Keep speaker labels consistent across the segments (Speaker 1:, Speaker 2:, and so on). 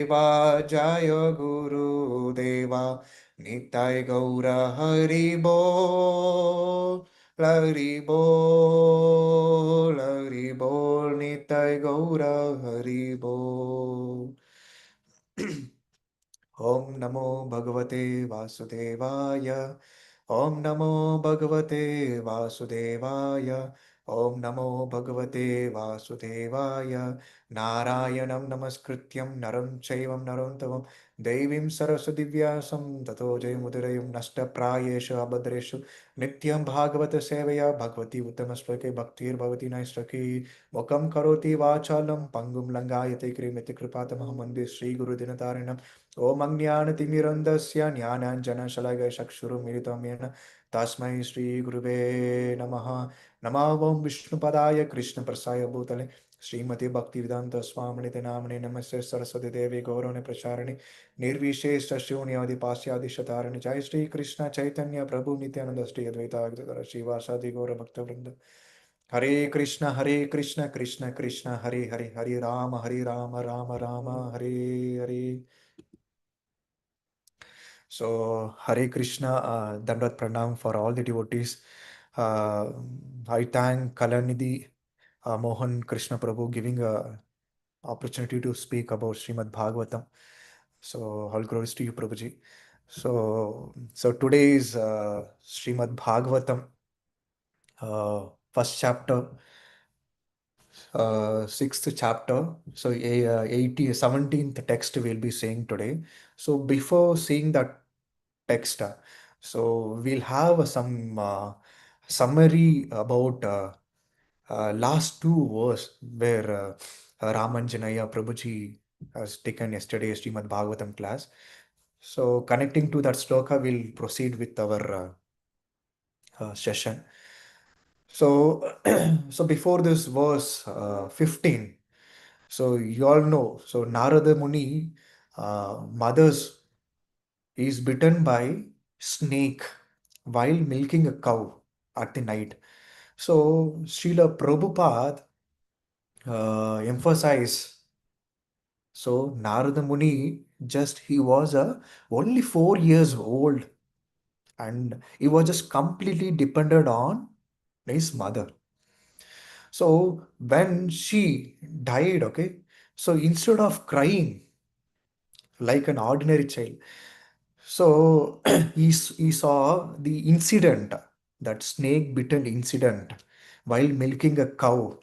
Speaker 1: Deva Jaya Guru Deva Nitai Gaura Hari Bol Hari Bol Hari Bol Nitai Gaura Hari Bol. Om Namo Bhagavate Vasudevaya. Om Namo Bhagavate Vasudevaya. Om Namo Bhagavate Vasudevaya. Narayanam Namaskrityam Naram Chaivam Narantavam Devim Saraswati Vyasam Tato Jayamudurayam Nasta Prayeshu Abhadreshu Nityam Bhagavata Sevaya Bhagavati Uttamasvake Bhaktir Bhavati Naistaki Mokam Karoti Vachalam Pangum Langayate Krimiti Kripatamaham Mandi Sri Guru Dinatarinam Om Ajnanatimirandasya Jnananjana Chakshuru Yena Tasmai Shri Gurube Namaha Namavam Vishnupadaya Krishna Prasaya Bhutale Srimati Bhaktivedanta Swamini Namane Namaste Saraswati Devi Gaurane Pracharani Nirvishesha Shunyadi Pasyadi Shatarani Jai Shri Krishna Chaitanya Prabhu Nityananda Shri Advaita Gita Shiva Sadi Gaura Bhakta Vrinda Hare Krishna Krishna Krishna Hare Hare Hare Rama Rama Rama Hare Hare. So, Hare Krishna, Dandavat Pranam for all the devotees. Uh, I thank Kalanidhi Mohan Krishna Prabhu giving a opportunity to speak about Srimad Bhagavatam. So, all glories to you, Prabhuji. So today is Srimad Bhagavatam, first chapter, sixth chapter. So, 17th text we'll be seeing today. So, before seeing that text, so we'll have some summary about last two verse where Ramanjanaya Prabhuji has taken yesterday Srimad Bhagavatam class. So, connecting to that sloka, we'll proceed with our session. So, so before this verse 15, so you all know, so Narada Muni, mothers is bitten by snake while milking a cow at the night. So Srila Prabhupada emphasize. So Narada Muni he was only 4 years old, and he was just completely dependent on his mother. So when she died, okay, so instead of crying like an ordinary child, so he saw the incident, that snake bitten incident while milking a cow.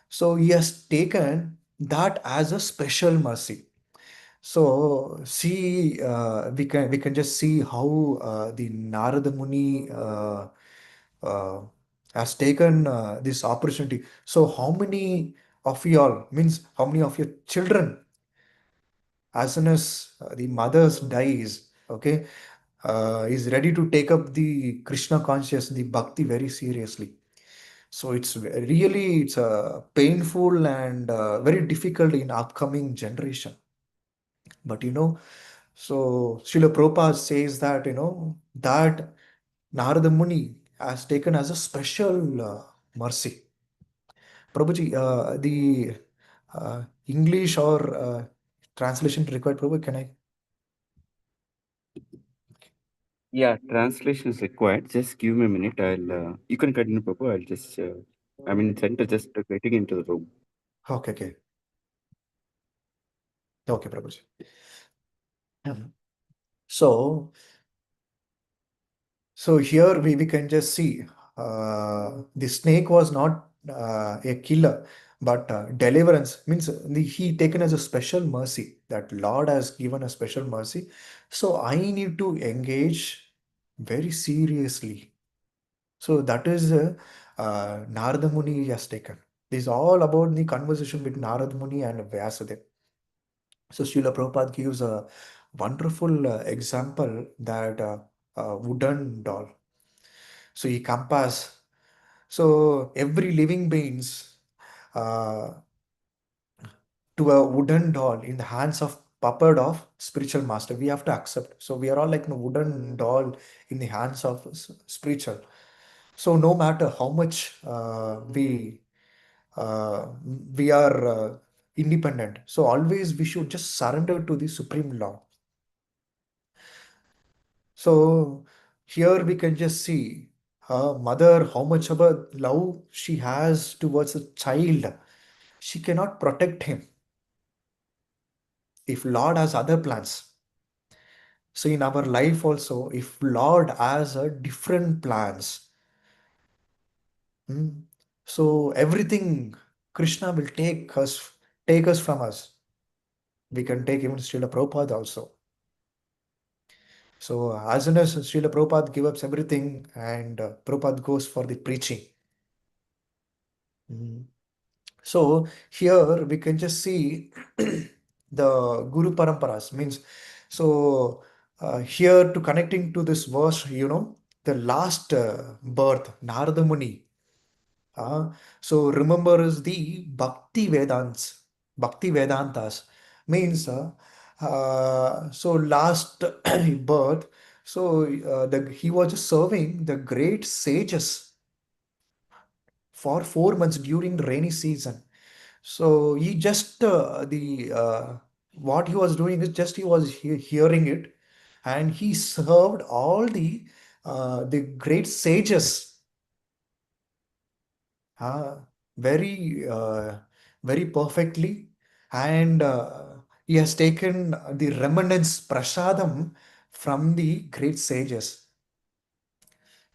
Speaker 1: So he has taken that as a special mercy. So see, we can just see how the Narada Muni uh, has taken this opportunity. So how many of y'all, means how many of your children, as soon as the mothers dies, okay, is ready to take up the Krishna conscious, the bhakti very seriously. So it's a painful and very difficult in upcoming generation. But so Srila Prabhupada says that that Narada Muni has taken as a special mercy. Prabhuji, the English or translation required, Prabhu, can I?
Speaker 2: Yeah, translation is required. Just give me a minute. You can continue, Papa. I'll just, I'm in center, just getting into the room.
Speaker 1: Okay, okay. Okay, Prabhuji. So, so here we can just see the snake was not a killer, but deliverance means he taken as a special mercy, that Lord has given a special mercy. So I need to engage very seriously. So that is Narada Muni has taken. This is all about the conversation between Narada Muni and Vyasadeva. So Srila Prabhupada gives a wonderful example that wooden doll. So he compares. So every living beings uh, to a wooden doll in the hands of puppet of spiritual master. We have to accept. So we are all like a wooden doll in the hands of spiritual. So no matter how much uh, we are. independent. So always we should just surrender to the Supreme Law. So here we can just see her mother, how much of a love she has towards a child. She cannot protect him if Lord has other plans. So in our life also, if Lord has a different plans, hmm, so everything Krishna will take us from us. We can take even Srila Prabhupada also. So as soon as Srila Prabhupada gives up everything and Prabhupada goes for the preaching. Mm. So here we can just see the Guru Paramparas means so here to connecting to this verse, the last birth, Narada Muni. So remember is the Bhakti Vedantas means so last birth. So he was just serving the great sages for 4 months during the rainy season. So he just the what he was doing is just he was hearing it, and he served all the great sages uh, very very perfectly, and he has taken the remnants prasadam from the great sages.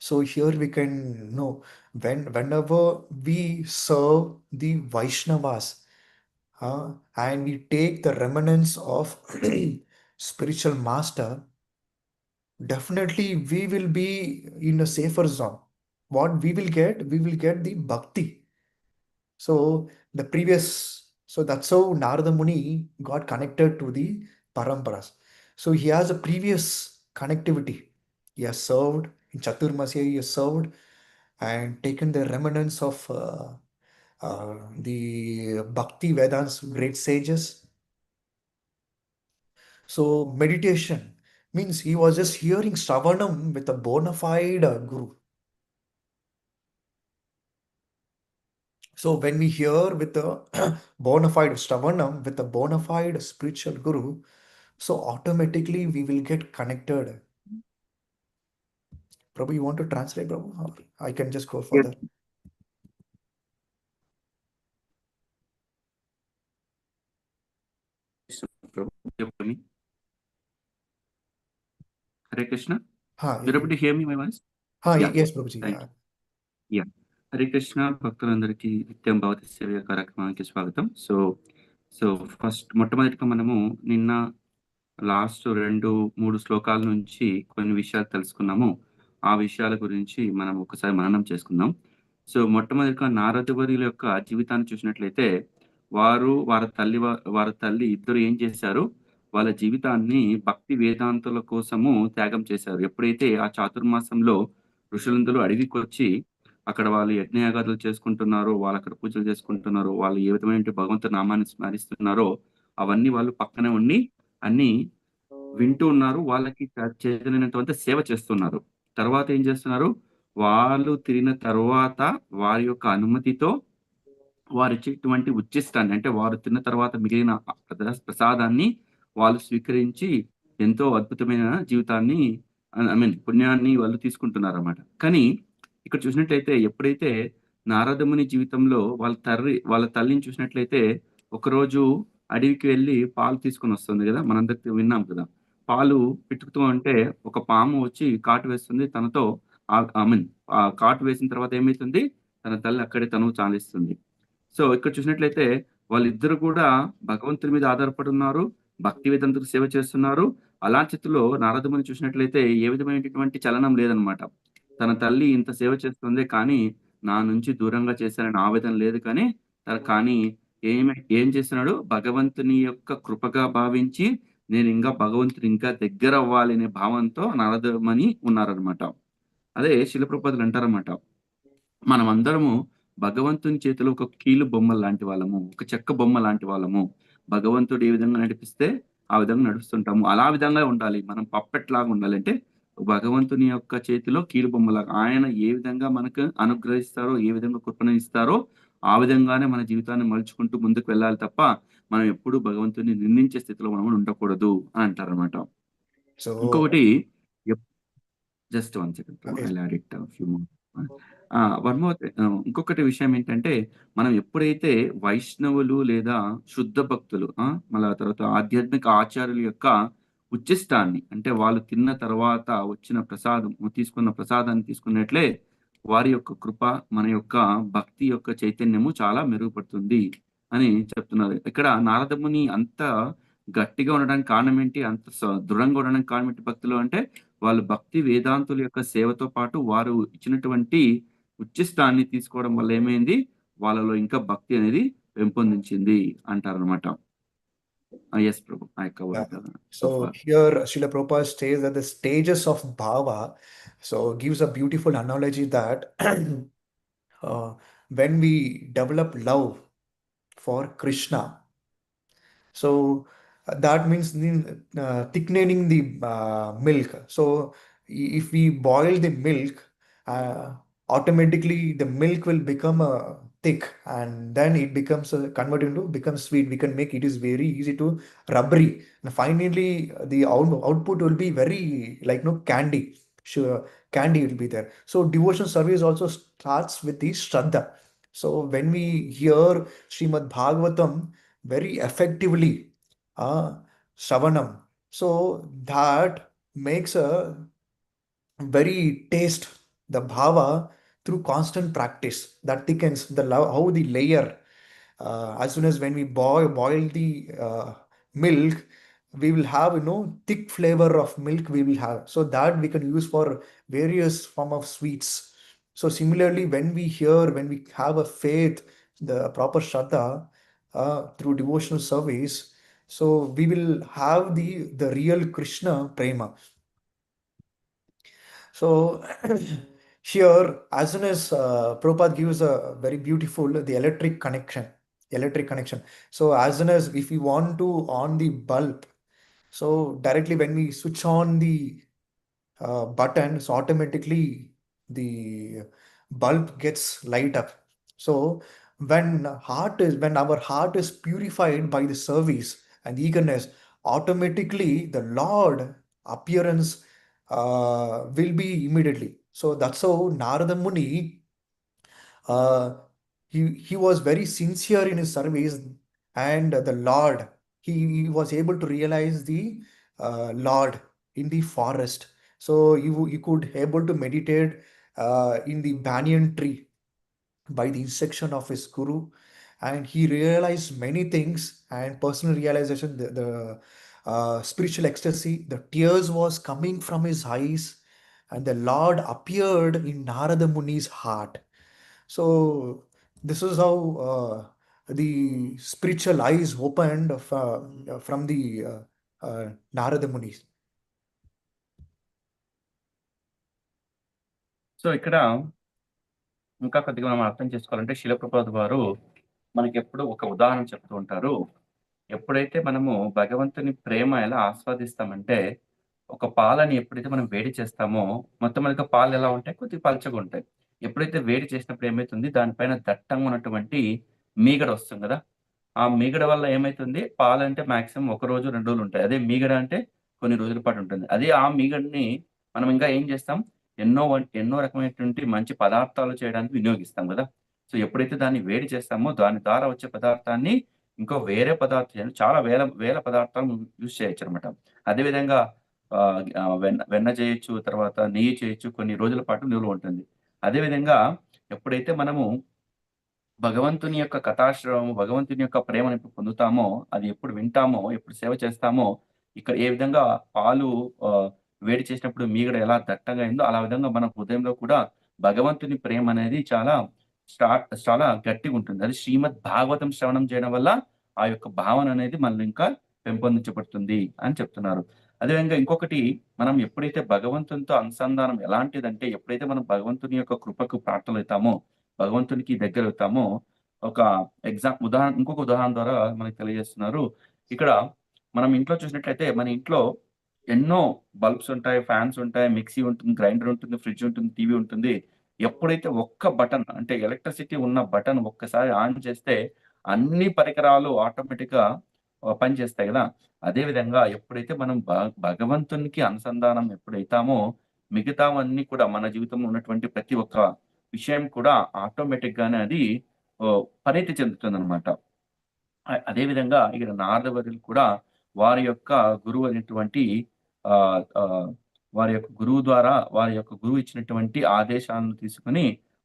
Speaker 1: So here we can know whenever we serve the Vaishnavas, and we take the remnants of spiritual master, definitely we will be in a safer zone. What we will get? We will get the bhakti. So so that's how Narada Muni got connected to the paramparas. So he has a previous connectivity. He has served in Chaturmasya, he has served and taken the remnants of the Bhakti Vedans great sages. So meditation means he was just hearing Shravanam with a bona fide guru. So when we hear with a bona fide Shravanam with a bona fide spiritual guru, so automatically we will get connected. Prabhu, you want to translate, Prabhu? Or I can just go
Speaker 2: Yes,
Speaker 1: further.
Speaker 2: Prabhu. You hear me? Hare Krishna.
Speaker 1: Ha,
Speaker 2: You're able to hear me, my voice? Yeah.
Speaker 1: yes, Prabhuji.
Speaker 2: Thank you. Yeah Hare Krishna భక్తులందరికీ నిత్యం భవతి సేవ కార్యక్రమానికి స్వాగతం. So so first మొట్టమొదటిగా మనము నిన్న last 2-3 శ్లోకాల నుంచి కొన్ని విషయాలు తెలుసుకున్నాము. ఆ విషయాల గురించి మనం ఒకసారి మననం చేసుకుందాం. సో మొట్టమొదటిగా నారదవర్యుల యొక్క జీవితాన్ని చూసినట్లయితే వారి తల్లి ఇద్దరు ఏం చేశారు? వాళ్ళ జీవితాన్ని భక్తి వేదాంతుల కోసము త్యాగం చేశారు. ఎప్పుడైతే ఆ చాతుర్మాసంలో ఋషులందరూ అడవికొచ్చి అక్కడ వాళ్ళు యజ్ఞయాగాదులు చేసుకుంటున్నారో, వాళ్ళక్కడ పూజలు చేసుకుంటున్నారో, వాళ్ళు ఏ విధమైన భగవంతుడి నామాన్ని స్మరిస్తున్నారో, అవన్నీ వాళ్ళు పక్కనే ఉండి అన్నీ వింటూ ఉన్నారు. వాళ్ళకి చేతనైనంత సేవ చేస్తున్నారు. తర్వాత ఏం చేస్తున్నారు? వాళ్ళు తిరిగిన తరువాత వారి యొక్క అనుమతితో వారిచ్చేటువంటి ఉచ్చిష్టాన్ని అంటే వారు తిన్న తర్వాత మిగిలిన ప్రసాదాన్ని వాళ్ళు స్వీకరించి ఎంతో అద్భుతమైన జీవితాన్ని ఐ మీన్ పుణ్యాన్ని వాళ్ళు తీసుకుంటున్నారన్నమాట. కానీ ఇక్కడ చూసినట్లయితే ఎప్పుడైతే నారదముని జీవితంలో వాళ్ళ తల్లిని చూసినట్లయితే ఒకరోజు అడవికి వెళ్ళి పాలు తీసుకొని వస్తుంది కదా! మనందరికి విన్నాం కదా! పాలు పితుకుతూ ఉంటే ఒక పాము వచ్చి కాటు వేస్తుంది. తనతో ఐ మీన్ కాటు వేసిన తర్వాత ఏమైతుంది? తన తల్లి అక్కడే తనువు చాలిస్తుంది. సో, ఇక్కడ చూసినట్లయితే వాళ్ళిద్దరూ కూడా భగవంతుని మీద ఆధారపడి ఉన్నారు. భక్తి వేదాంతులకు సేవ చేస్తున్నారు. అలాంటి స్థితిలో నారదముని చూసినట్లయితే ఏ విధమైనటువంటి చలనం లేదనమాట. తన తల్లి ఇంత సేవ చేస్తుంది కానీ, నా నుంచి దూరంగా చేశారని ఆవేదన లేదు కానీ, కానీ ఏం చేస్తున్నాడు? భగవంతుని యొక్క కృపగా భావించి, భగవంతుని ఇంకా దగ్గరవ్వాలి అనే భావంతో నారదముని ఉన్నారనమాట. అదే శిల ప్రభుపాదులు అంటారన్నమాట. మనమందరము భగవంతుని చేతిలో ఒక కీలు బొమ్మ లాంటి వాళ్ళము. ఒక చెక్క బొమ్మ లాంటి వాళ్ళము. భగవంతుడు ఏ విధంగా నడిపిస్తే ఆ విధంగా నడుస్తుంటాము. అలా విధంగా ఉండాలి. మనం పప్పెట్ లాగా ఉండాలి. అంటే భగవంతుని యొక్క చేతిలో కీలు బొమ్మలాగా. ఆయన ఏ విధంగా మనకు అనుగ్రహిస్తారో, ఏ విధంగా కృపను ఇస్తారో, ఆ విధంగానే మన జీవితాన్ని మలుచుకుంటూ ముందుకు వెళ్ళాలి తప్ప, మనం ఎప్పుడు భగవంతుడిని నిందించే స్థితిలో మనం ఉండకూడదు అని అంటారనమాట.
Speaker 1: So,
Speaker 2: ఇంకొకటి ఎప్ just 1 second bro.
Speaker 1: yes.
Speaker 2: I'll add it few more. One more ఇంకొకటి విషయం ఏంటంటే, మనం ఎప్పుడైతే వైష్ణవులు లేదా శుద్ధ భక్తులు మళ్ళా తర్వాత ఆధ్యాత్మిక ఆచార్యుల యొక్క ఉచ్చిష్టాన్ని అంటే వాళ్ళు తిన్న తర్వాత వచ్చిన ప్రసాదం తీసుకున్న ప్రసాదాన్ని తీసుకున్నట్లే వారి యొక్క కృప, మన యొక్క భక్తి యొక్క చైతన్యము చాలా మెరుగుపడుతుంది అని చెప్తున్నారు. ఇక్కడ నారదముని అంత గట్టిగా ఉండడానికి కారణం ఏంటి? అంత దృఢంగా ఉండడానికి కారణం ఏంటి భక్తిలో అంటే, వాళ్ళు భక్తి వేదాంతుల యొక్క సేవతో పాటు వారు ఇచ్చినటువంటి ఉచ్చిష్టాన్ని తీసుకోవడం వల్ల ఏమైంది? వాళ్ళలో ఇంకా భక్తి అనేది పెంపొందించింది అంటారనమాట. Yes Prabhu. I
Speaker 1: Yeah.
Speaker 2: Covered so
Speaker 1: So
Speaker 2: far.
Speaker 1: here Srila Prabhupada says that the stages of bhava, so gives a beautiful analogy that when we develop love for Krishna, so that means thickening the milk. So if we boil the milk, uh, automatically the milk will become thick, and then it becomes converted into becomes sweet. We can make it is very easy to rubbery. And finally, the output will be very like no candy. Sure, candy will be there. So devotion service also starts with the Shraddha. So when we hear Srimad Bhagavatam very effectively, Shravanam, so that makes a very taste the bhava through constant practice that thickens the love, how the layer as soon as when we boil the milk, we will have thick flavor of milk we will have, so that we can use for various form of sweets. So similarly, when we have a faith, the proper shraddha through devotional service, so we will have the real Krishna prema. So here, as soon as Prabhupada gives a very beautiful the electric connection. So as soon as if we want to on the bulb, so directly when we switch on the button, so automatically the bulb gets light up. So when our heart is purified by the service and eagerness, automatically the Lord appearance will be immediately. So that's how Narada Muni uh, he was very sincere in his service, and the Lord, he was able to realize the Lord in the forest. So he could able to meditate in the banyan tree by the instruction of his guru, and he realized many things and personal realization, the spiritual ecstasy, the tears was coming from his eyes, and the Lord appeared in Narada Muni's heart. So this is how the spiritual eyes opened from the Narada Munis.
Speaker 2: So ఇక్కడ ఇంకా కొద్దిగా మనం అర్థం చేసుకోవాలంటే శిల ప్రభుపాద వారు మనకెప్పుడు ఒక ఉదాహరణ చెప్తూ ఉంటారు. ఎప్పుడైతే మనము భగవంతుని ప్రేమ ఎలా ఆస్వాదిస్తామంటే, ఒక పాలని ఎప్పుడైతే మనం వేడి చేస్తామో, మొట్టమొదటిగా పాలు ఎలా ఉంటాయి? కొద్దిగా పల్చగుంటాయి. ఎప్పుడైతే వేడి చేసినప్పుడు ఏమైతుంది? దానిపైన దట్టంగా ఉన్నటువంటి మీగడ వస్తుంది గదా! ఆ మీగడ వల్ల ఏమైతుంది? పాలంటే మాక్సిమం ఒక రోజు, 2 రోజులు ఉంటాయి. అదే మీగడ అంటే కొన్ని రోజుల పాటు ఉంటుంది. అదే ఆ మీగడని మనం ఇంకా ఏం చేస్తాం? ఎన్నో రకమైనటువంటి మంచి పదార్థాలు చేయడానికి వినియోగిస్తాం గదా! సో, ఎప్పుడైతే దాన్ని వేడి చేస్తామో దాని ద్వారా వచ్చే పదార్థాన్ని ఇంకో వేరే పదార్థాలు చాలా వేల వేల పదార్థాలు యూజ్ చేయొచ్చనమాట. అదే విధంగా వెన్న చేయొచ్చు, తర్వాత నెయ్యి చేయొచ్చు. కొన్ని రోజుల పాటు నిలువ ఉంటుంది. అదే విధంగా ఎప్పుడైతే మనము భగవంతుని యొక్క కథాశ్రవము, భగవంతుని యొక్క ప్రేమను ఎప్పుడు పొందుతామో, అది ఎప్పుడు వింటామో, ఎప్పుడు సేవ చేస్తామో, ఇక్కడ ఏ విధంగా పాలు వేడి చేసినప్పుడు మీగడ ఎలా దట్టంగా అయిందో, అలా విధంగా మన హృదయంలో కూడా భగవంతుని ప్రేమనేది చాలా గట్టిగుంటుంది. అది శ్రీమద్ భాగవతం శ్రవణం చేయడం వల్ల, ఆ యొక్క భావన అనేది మనలో ఇంకా పెంపొందించబడుతుంది అని చెప్తున్నారు. అదేవిధంగా ఇంకొకటి మనం ఎప్పుడైతే భగవంతునితో అనుసంధానం ఎలాంటిదంటే, ఎప్పుడైతే మనం భగవంతుని యొక్క కృపకు ప్రాప్తులవుతామో, భగవంతునికి దగ్గరవుతామో, ఒక ఇంకొక ఉదాహరణ ద్వారా మనకు తెలియజేస్తున్నారు. ఇక్కడ మనం ఇంట్లో చూసినట్లయితే, మన ఇంట్లో ఎన్నో బల్బ్స్ ఉంటాయి, ఫ్యాన్స్ ఉంటాయి, మిక్సీ ఉంటుంది, గ్రైండర్ ఉంటుంది, ఫ్రిడ్జ్ ఉంటుంది, టీవీ ఉంటుంది. ఎప్పుడైతే ఒక్క బటన్ అంటే ఎలక్ట్రిసిటీ ఉన్న బటన్ ఒక్కసారి ఆన్ చేస్తే, అన్ని పరికరాలు ఆటోమేటిక్‌గా పనిచేస్తాయి గదా! అదే విధంగా ఎప్పుడైతే మనం భగవంతునికి అనుసంధానం ఎప్పుడైతామో, మిగతావన్నీ కూడా మన జీవితంలో ఉన్నటువంటి ప్రతి ఒక్క విషయం కూడా ఆటోమేటిక్‌గానే అది పరిణితి చెందుతుందనమాట. అదే విధంగా ఇక్కడ నారదవర్యులు కూడా వారి యొక్క గురువు అయినటువంటి ఆహ్, ఆహ్, వారి యొక్క గురువు ద్వారా వారి యొక్క గురువు ఇచ్చినటువంటి ఆదేశాలను తీసుకొని,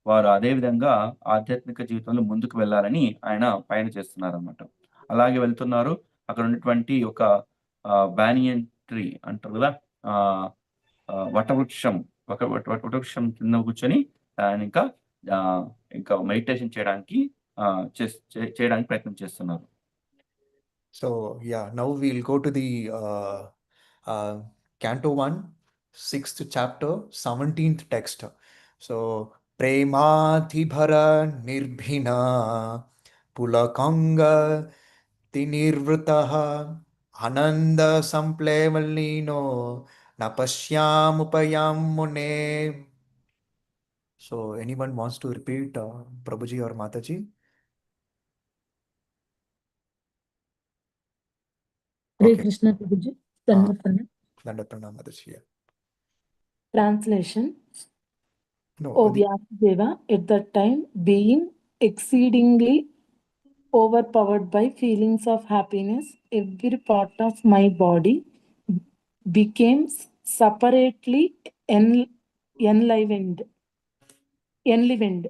Speaker 2: వారు అదే విధంగా ఆధ్యాత్మిక జీవితంలో ముందుకు వెళ్ళాలని ఆయన పయన చేస్తున్నారనమాట. అలాగే వెళ్తున్నారు. అక్కడ ఉన్నటువంటి ఒక బానియన్ ట్రీ అంటారు గదా! ఆహ్, వటవృక్షం వటవృక్షం కింద కూర్చొని ఆయనింకా ఆహ్, ఇంకా మెడిటేషన్ చేయడానికి చేయడానికి ప్రయత్నం చేస్తున్నారు.
Speaker 1: So yeah, now we'll go to the uh, Canto 1, 6th chapter, 17th text. So Premathibhara Nirbhina Pulakanga Tinirvritaha Ananda Samplevalino Napashyamupayam Mune. So anyone wants to repeat Prabhuji or Mataji?
Speaker 3: Hare
Speaker 1: Okay.
Speaker 3: Krishna Prabhuji.
Speaker 1: Uh,
Speaker 3: Dandapada.
Speaker 1: Dandatana Mataji. Yeah.
Speaker 3: Translation.
Speaker 1: No,
Speaker 3: O Vyasadeva, at that time, being exceedingly overpowered by feelings of happiness, every part of my body became separately enlivened. enlivened.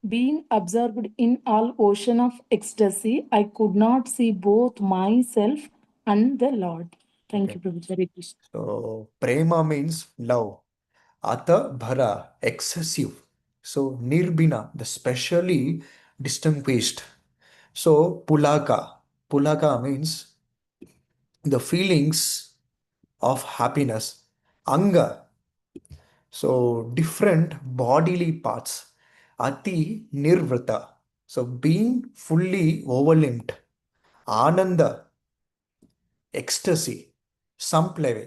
Speaker 3: Being absorbed in all ocean of ecstasy, I could not see both myself and the Lord. Thank
Speaker 1: okay.
Speaker 3: you, Prabhuji. Hare Krishna.
Speaker 1: So prema means love. Ata bhara, excessive. So nirbina, the specially distinguished. So pulaka means the feelings of happiness. Anga, so different bodily parts. Ati nirvrita, so being fully overlimbed. Ananda, ecstasy. Sampleve,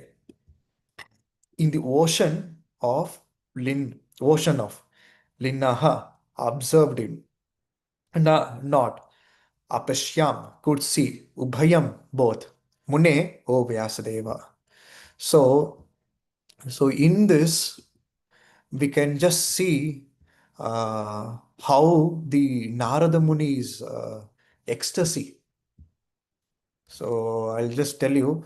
Speaker 1: in the ocean of Linnaha, observed him. Not Apashyam, could see, Ubhayam, both. Mune, O Vyasadeva. So, so in this, we can just see how the Narada Muni's ecstasy. So I'll just tell you.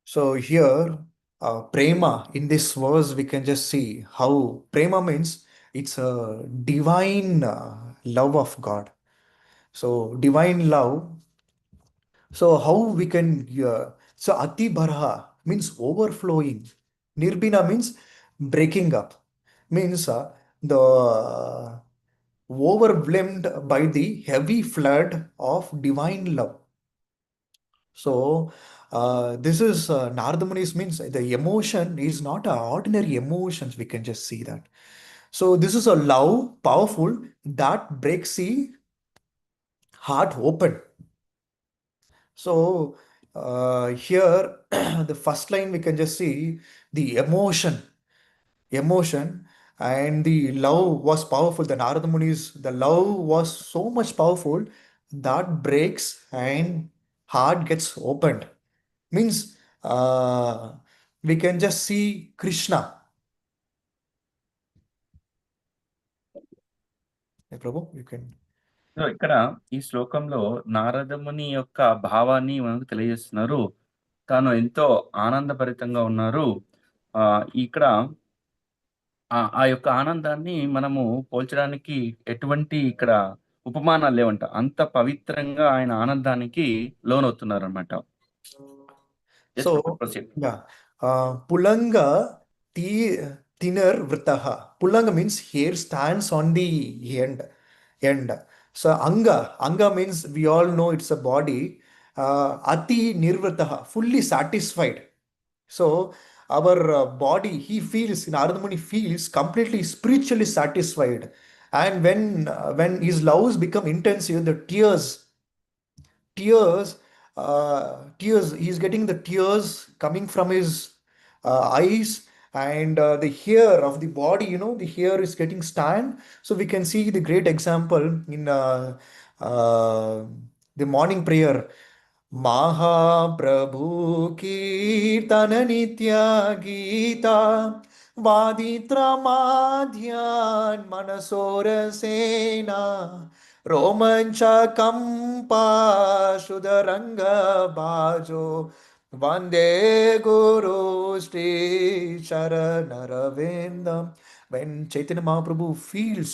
Speaker 1: So here, prema, in this verse, we can just see how prema means it's a divine love of God. So divine love. So how we can, so ati bharha means overflowing. Nirbina means breaking up. Means the overwhelmed by the heavy flood of divine love. So this is Narada Muni's means the emotion is not a ordinary emotions. We can just see that. So this is a love, powerful, that breaks the heart open. So here the first line we can just see the emotion, and the love was powerful. The Narada Muni's the love was so much powerful that breaks and heart gets opened. Means we can just see Krishna. Hey, Prabhu, you can.
Speaker 2: So, ఇక్కడ ఈ శ్లోకంలో నారదముని యొక్క భావాన్ని మనకు తెలియజేస్తున్నారు. తాను ఎంతో ఆనందభరితంగా ఉన్నారు. ఇక్కడ ఆ యొక్క ఆనందాన్ని మనము పోల్చడానికి ఎటువంటి ఇక్కడ ఉపమానాలు లేవంట. అంత పవిత్రంగా ఆయన ఆనందానికి లోనవుతున్నారనమాట. Just
Speaker 1: So,
Speaker 2: proceed.
Speaker 1: yeah, Pulanga ti thinner vrtaha. Pulanga means hair stands on the end. So anga means we all know it's a body. Ati nirvrtaha, fully satisfied. So our body, he feels, Narada Muni feels completely spiritually satisfied. And when his loves become intensive, the tears tears, he's getting the tears coming from his eyes, and the hair of the body, the hair is getting stand. So we can see the great example in uh, the morning prayer. महाप्रभु कीर्तन नित्य गीता वादित्रमाध्यान् मनसोरसेना रोमञ्चकम्पा सुधरङ्गबाजो वन्दे गुरु Shri चरणरविन्दम्. When Chaitanya Mahaprabhu feels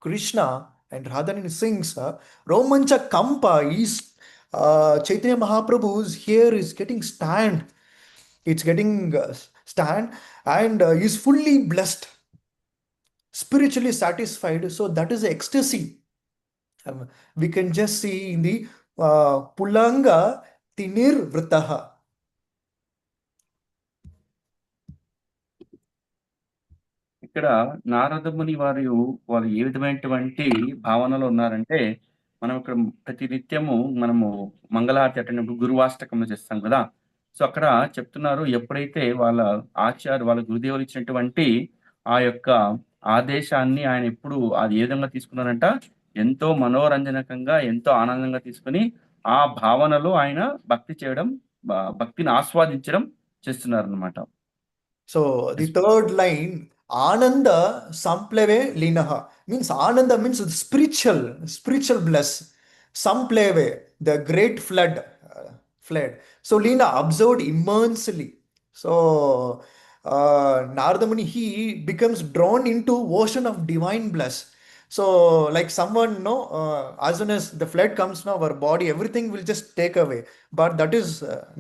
Speaker 1: Krishna and Radharani sings Romancha Kampa, is Chaitanya Mahaprabhu's hair is getting stand. It's getting stand, and is fully blessed, spiritually satisfied. So that is the ecstasy. We can just see in the Pulanga Tinir Vritaha.
Speaker 2: ఇక్కడ నారదముని వారు ఏ విధమైనటువంటి భావనలో ఉన్నారంటే, మనం ఇక్కడ ప్రతి నిత్యము మనము మంగళహారతి అటెండినప్పుడు గురువాష్టకం చేస్తాం కదా. సో అక్కడ చెప్తున్నారు, ఎప్పుడైతే వాళ్ళ గురుదేవులు ఇచ్చినటువంటి ఆ యొక్క ఆదేశాన్ని ఆయన ఎప్పుడు అది ఏ విధంగా తీసుకున్నారంట, ఎంతో మనోరంజనకంగా ఎంతో ఆనందంగా తీసుకుని ఆ భావనలో ఆయన భక్తి చేయడం, భక్తిని ఆస్వాదించడం చేస్తున్నారు అనమాట.
Speaker 1: So the third line, Ananda Sampleve Linaha, means Ananda means spiritual bliss. Sampleve, the great flood, flood. So Lina observed immensely. So Narada Muni, he becomes drawn into ocean of divine bliss. So like someone, no, as soon as the flood comes now, our body, everything will just take away. But that is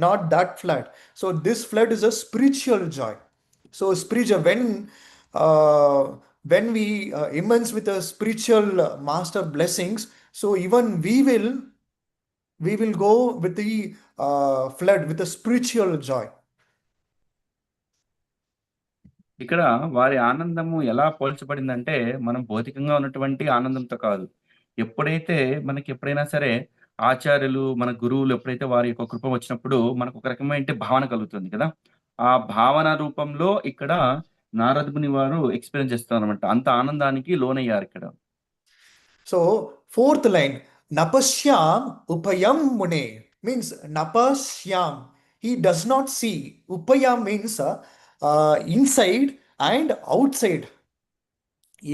Speaker 1: not that flood. So this flood is a spiritual joy. So spiritual, when we immense with the spiritual master blessings, so even we will go with the flood with a spiritual joy.
Speaker 2: ఇక్కడ వారి ఆనందము ఎలా పోల్చబడిందంటే, మనం భౌతికంగా ఉన్నటువంటి ఆనందంతో కాదు. ఎప్పుడైతే మనకి ఎప్పుడైనా సరే ఆచార్యులు, మన గురువులు ఎప్పుడైతే వారి యొక్క కృప వచ్చినప్పుడు మనకు ఒక రకమైన భావన కలుగుతుంది కదా. ఆ భావన రూపంలో ఇక్కడ నారదుని వారు ఎక్స్పీరియన్స్ చేస్తారనమాట. అంత ఆనందానికి లోనయ్యారు ఇక్కడ.
Speaker 1: So fourth line, Napasyam Upayam Mune, means Napasyam, he does not see. Upayam means inside and outside.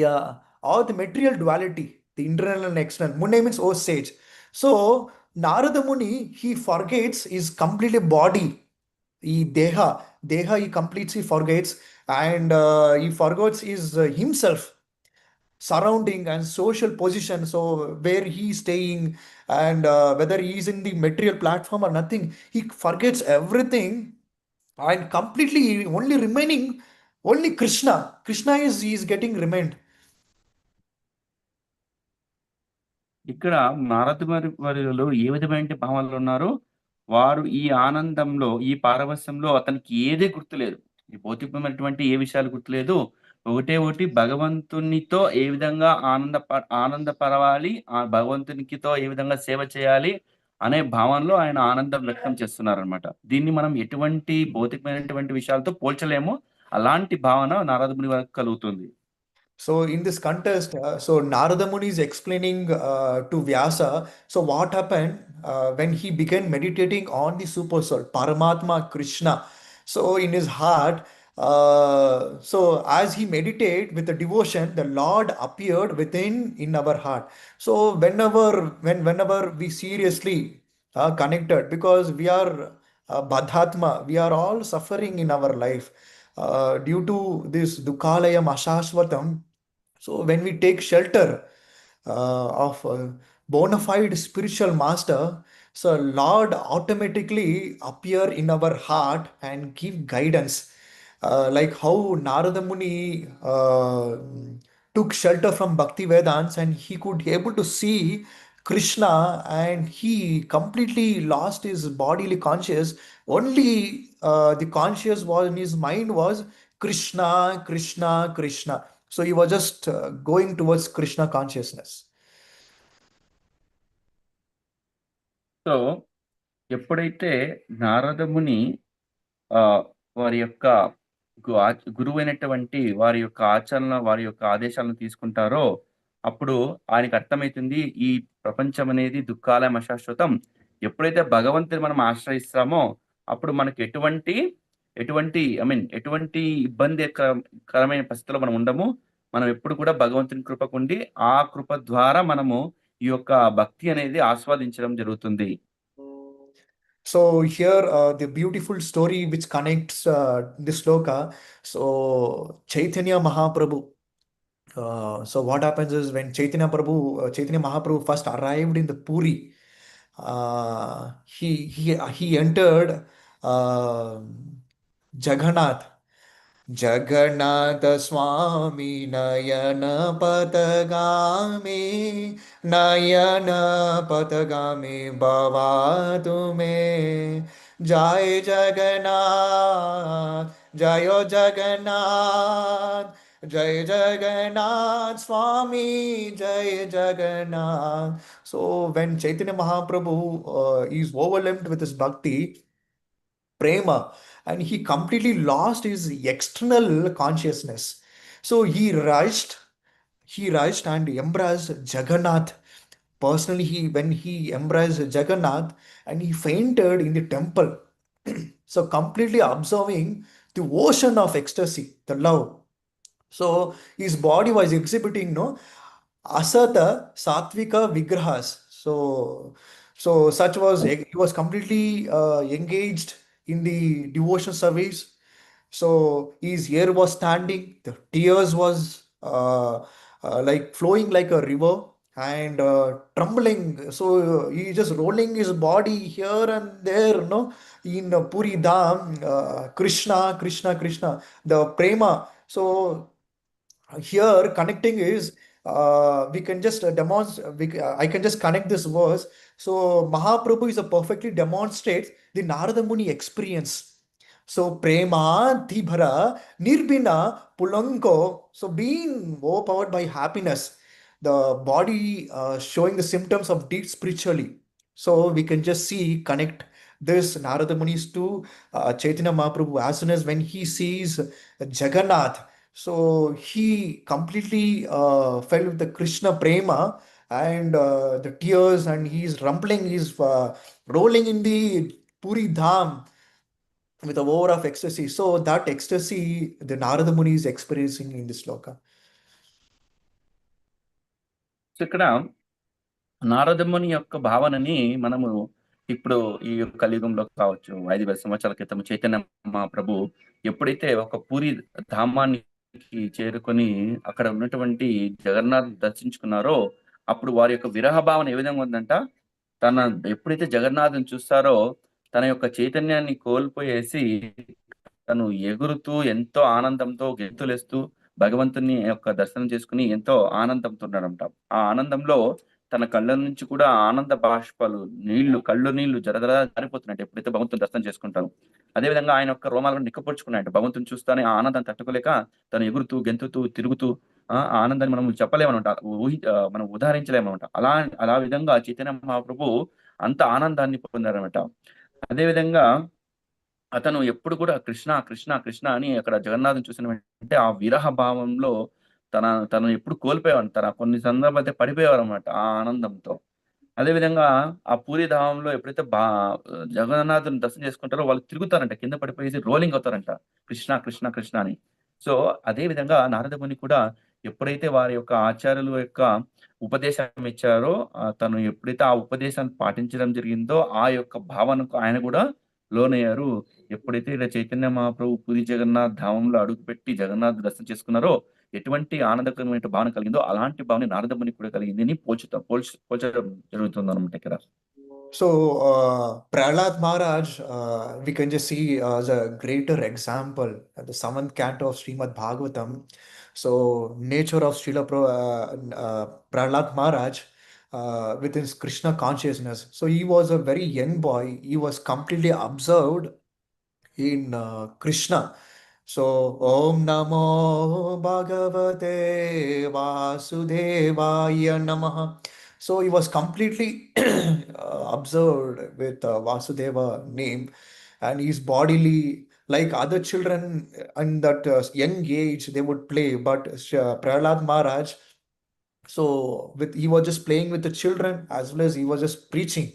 Speaker 1: Yeah, or the material duality, the internal and external. Mune means oh sage. So Narada Muni, he forgets his completely body. Deha he completely forgets, and he forgets his himself, surrounding and social position. So where he is staying, and whether he is in the material platform or nothing, he forgets everything, and completely only remaining only Krishna. Krishna is getting remained.
Speaker 2: ఇక్కడ వారిలో ఏ విధమైన భావనలు ఉన్నారో, వారు ఈ ఆనందంలో, ఈ పారవస్యంలో అతనికి ఏది గుర్తులేదు. ఈ భౌతికమైనటువంటి ఏ విషయాలు గుర్తులేదు. ఒకటి భగవంతునితో ఏ విధంగా ఆనందపరవాలి, ఆ భగవంతునికితో ఏ విధంగా సేవ చేయాలి అనే భావనలో ఆయన ఆనందం వ్యక్తం చేస్తున్నారనమాట. దీన్ని మనం ఎటువంటి భౌతికమైనటువంటి విషయాలతో పోల్చలేము. అలాంటి భావన నారదముని వారికి కలుగుతుంది.
Speaker 1: So in this contest, so Narada Muni is explaining to Vyasa. So what happened when he began meditating on the super soul, Paramatma Krishna. So in his heart, so as he meditated with the devotion, the Lord appeared within in our heart. So whenever we seriously connected, because we are Badhatma, we are all suffering in our life due to this Dukalayam Ashashvatam. So when we take shelter of a bona fide spiritual master, so Lord automatically appear in our heart and give guidance. Like how Narada Muni took shelter from Bhakti Vedants, and he could able to see Krishna, and he completely lost his bodily conscious. Only the conscious was in his mind was Krishna, Krishna, Krishna. So he was just going towards Krishna consciousness.
Speaker 2: So ఎప్పుడైతే నారదముని వారి యొక్క గురువైనటువంటి వారి యొక్క ఆచరణ, వారి యొక్క ఆదేశాలను తీసుకుంటారో, అప్పుడు ఆయనకు అర్థమైతుంది ఈ ప్రపంచం అనేది దుఃఖాలయం అశాశ్వతం. ఎప్పుడైతే భగవంతుని మనం ఆశ్రయిస్తామో, అప్పుడు మనకు ఎటువంటి ఎటువంటి కరమైన పరిస్థితిలో మనం ఉండము. మనం ఎప్పుడు కూడా భగవంతుని కృపకుండి, ఆ కృప ద్వారా మనము ఈ యొక్క భక్తి అనేది ఆస్వాదించడం జరుగుతుంది.
Speaker 1: So here, the beautiful story which connects this sloka. So Chaitanya Mahaprabhu. So what happens is when Chaitanya Mahaprabhu first arrived in the Puri, he entered uh, Jagannath. Jagannath स्वामी नयन पथगामी नयन पथगामी बाबा तुम्हें जय जगन्नाथ जय जगन्नाथ जय जगन्नाथ स्वामी जय Jagannath. So when Chaitanya Mahaprabhu is overwhelmed with his bhakti, prema, and he completely lost his external consciousness. So he rushed and embraced Jagannath. Personally, when he embraced Jagannath and he fainted in the temple. So completely observing the ocean of ecstasy, the love. So his body was exhibiting no asata satvika vigrahas. So such was he was completely engaged in the devotion service. So his hair was standing, the tears was like flowing like a river and trembling. So he just rolling his body here and there, no, in Puri Dham, Krishna, Krishna, Krishna, the prema. So here connecting is we can just demonstrate I can just connect this verse. So Mahaprabhu is a perfectly demonstrates the Narada Muni experience. So prema dhibhara nirbina pulanko, so being overpowered by happiness, the body showing the symptoms of deep spiritually. So we can just see connect this Narada Muni's to Chaitanya Mahaprabhu as soon as when he sees Jagannath. So he completely fell with the Krishna prema and the tears, and he's rumbling, he's rolling in the Puri Dham with a war of ecstasy. So that ecstasy, the Narada Muni is experiencing in this sloka.
Speaker 2: So ఇక్కడ నారదముని యొక్క భావనని మనము ఇప్పుడు ఈ యొక్క కలియుగంలో కావచ్చు 5,000 సంవత్సరాల క్రితం చైతన్య మహాప్రభు ఎప్పుడైతే ఒక పూరి ధామానికి చేరుకొని అక్కడ ఉన్నటువంటి జగన్నాథ్ దర్శించుకున్నారో అప్పుడు వారి యొక్క విరహ భావన ఏ విధంగా ఉందంట, తన ఎప్పుడైతే జగన్నాథుని చూస్తారో తన యొక్క చైతన్యాన్ని కోల్పోయేసి తను ఎగురుతూ ఎంతో ఆనందంతో గెంతులేస్తూ భగవంతుని యొక్క దర్శనం చేసుకుని ఎంతో ఆనందంతో ఉన్నాడంట. ఆ ఆనందంలో తన కళ్ళ నుంచి కూడా ఆనంద బాష్పాలు కళ్ళు నీళ్లు జరజర జారిపోతున్నట్టు ఎప్పుడైతే భగవంతుని దర్శనం చేసుకుంటారు. అదేవిధంగా ఆయన యొక్క రోమాలను నిక్కపొడుచుకున్నాయంట. భగవంతుని చూస్తానే ఆ ఆనందం తట్టుకోలేక తను ఎగురుతూ గెంతుతూ తిరుగుతూ ఆ ఆనందాన్ని మనం చెప్పలేమనమాట, మనం ఉదాహరించలేమనమాట. అలా విధంగా చైతన్య మహాప్రభు అంత ఆనందాన్ని పొందారనమాట. అదేవిధంగా అతను ఎప్పుడు కూడా కృష్ణ కృష్ణ కృష్ణ అని అక్కడ జగన్నాథుని చూసిన వెంటనే ఆ విరహ భావంలో తను ఎప్పుడు కోల్పోయేవాడు. కొన్ని సందర్భాలు అయితే పడిపోయేవారు అనమాట ఆ ఆనందంతో. అదేవిధంగా ఆ పూరి ధామంలో ఎప్పుడైతే జగన్నాథుని దర్శనం చేసుకుంటారో వాళ్ళు తిరుగుతారంట, కింద పడిపోయేసి రోలింగ్ అవుతారంట కృష్ణ కృష్ణ కృష్ణ అని. సో అదే విధంగా నారద ముని కూడా ఎప్పుడైతే వారి యొక్క ఆచార్యుల యొక్క ఉపదేశం ఇచ్చారో తను ఎప్పుడైతే ఆ ఉపదేశాన్ని పాటించడం జరిగిందో ఆ యొక్క భావనకు ఆయన కూడా లోనయ్యారు. ఎప్పుడైతే ఇలా చైతన్య మహాప్రభు పూరి జగన్నాథ్ ధామంలో అడుగుపెట్టి జగన్నాథ్ దర్శనం చేసుకున్నారో ఎటువంటి ఆనందకరమైన భావన కలిగిందో అలాంటి భావన నారద మునికి కూడా కలిగింది అని పోల్చడం జరుగుతుంది అనమాట ఇక్కడ.
Speaker 1: So Prahlad Maharaj, we can just see as a greater example at the seventh canto of Srimad Bhagavatam. So nature of Prahlad Maharaj with his Krishna consciousness. So he was a very young boy. He was completely absorbed in Krishna. So Om Namo Bhagavate Vasudevaya Namaha. So he was completely observed with Vasudeva name, and his bodily like other children in that young age they would play, but Prahlad Maharaj, so with he was just playing with the children as well as he was just preaching.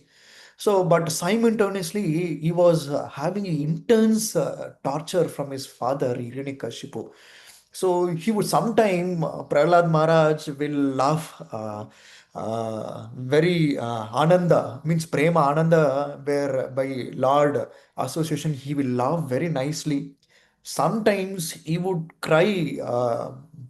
Speaker 1: So, but simultaneously, he was having intense torture from his father, Hiranyakashipu. So, he would sometime, Prahlad Maharaj will laugh very Ananda, means Prema Ananda, where by Lord association, he will laugh very nicely. Sometimes he would cry,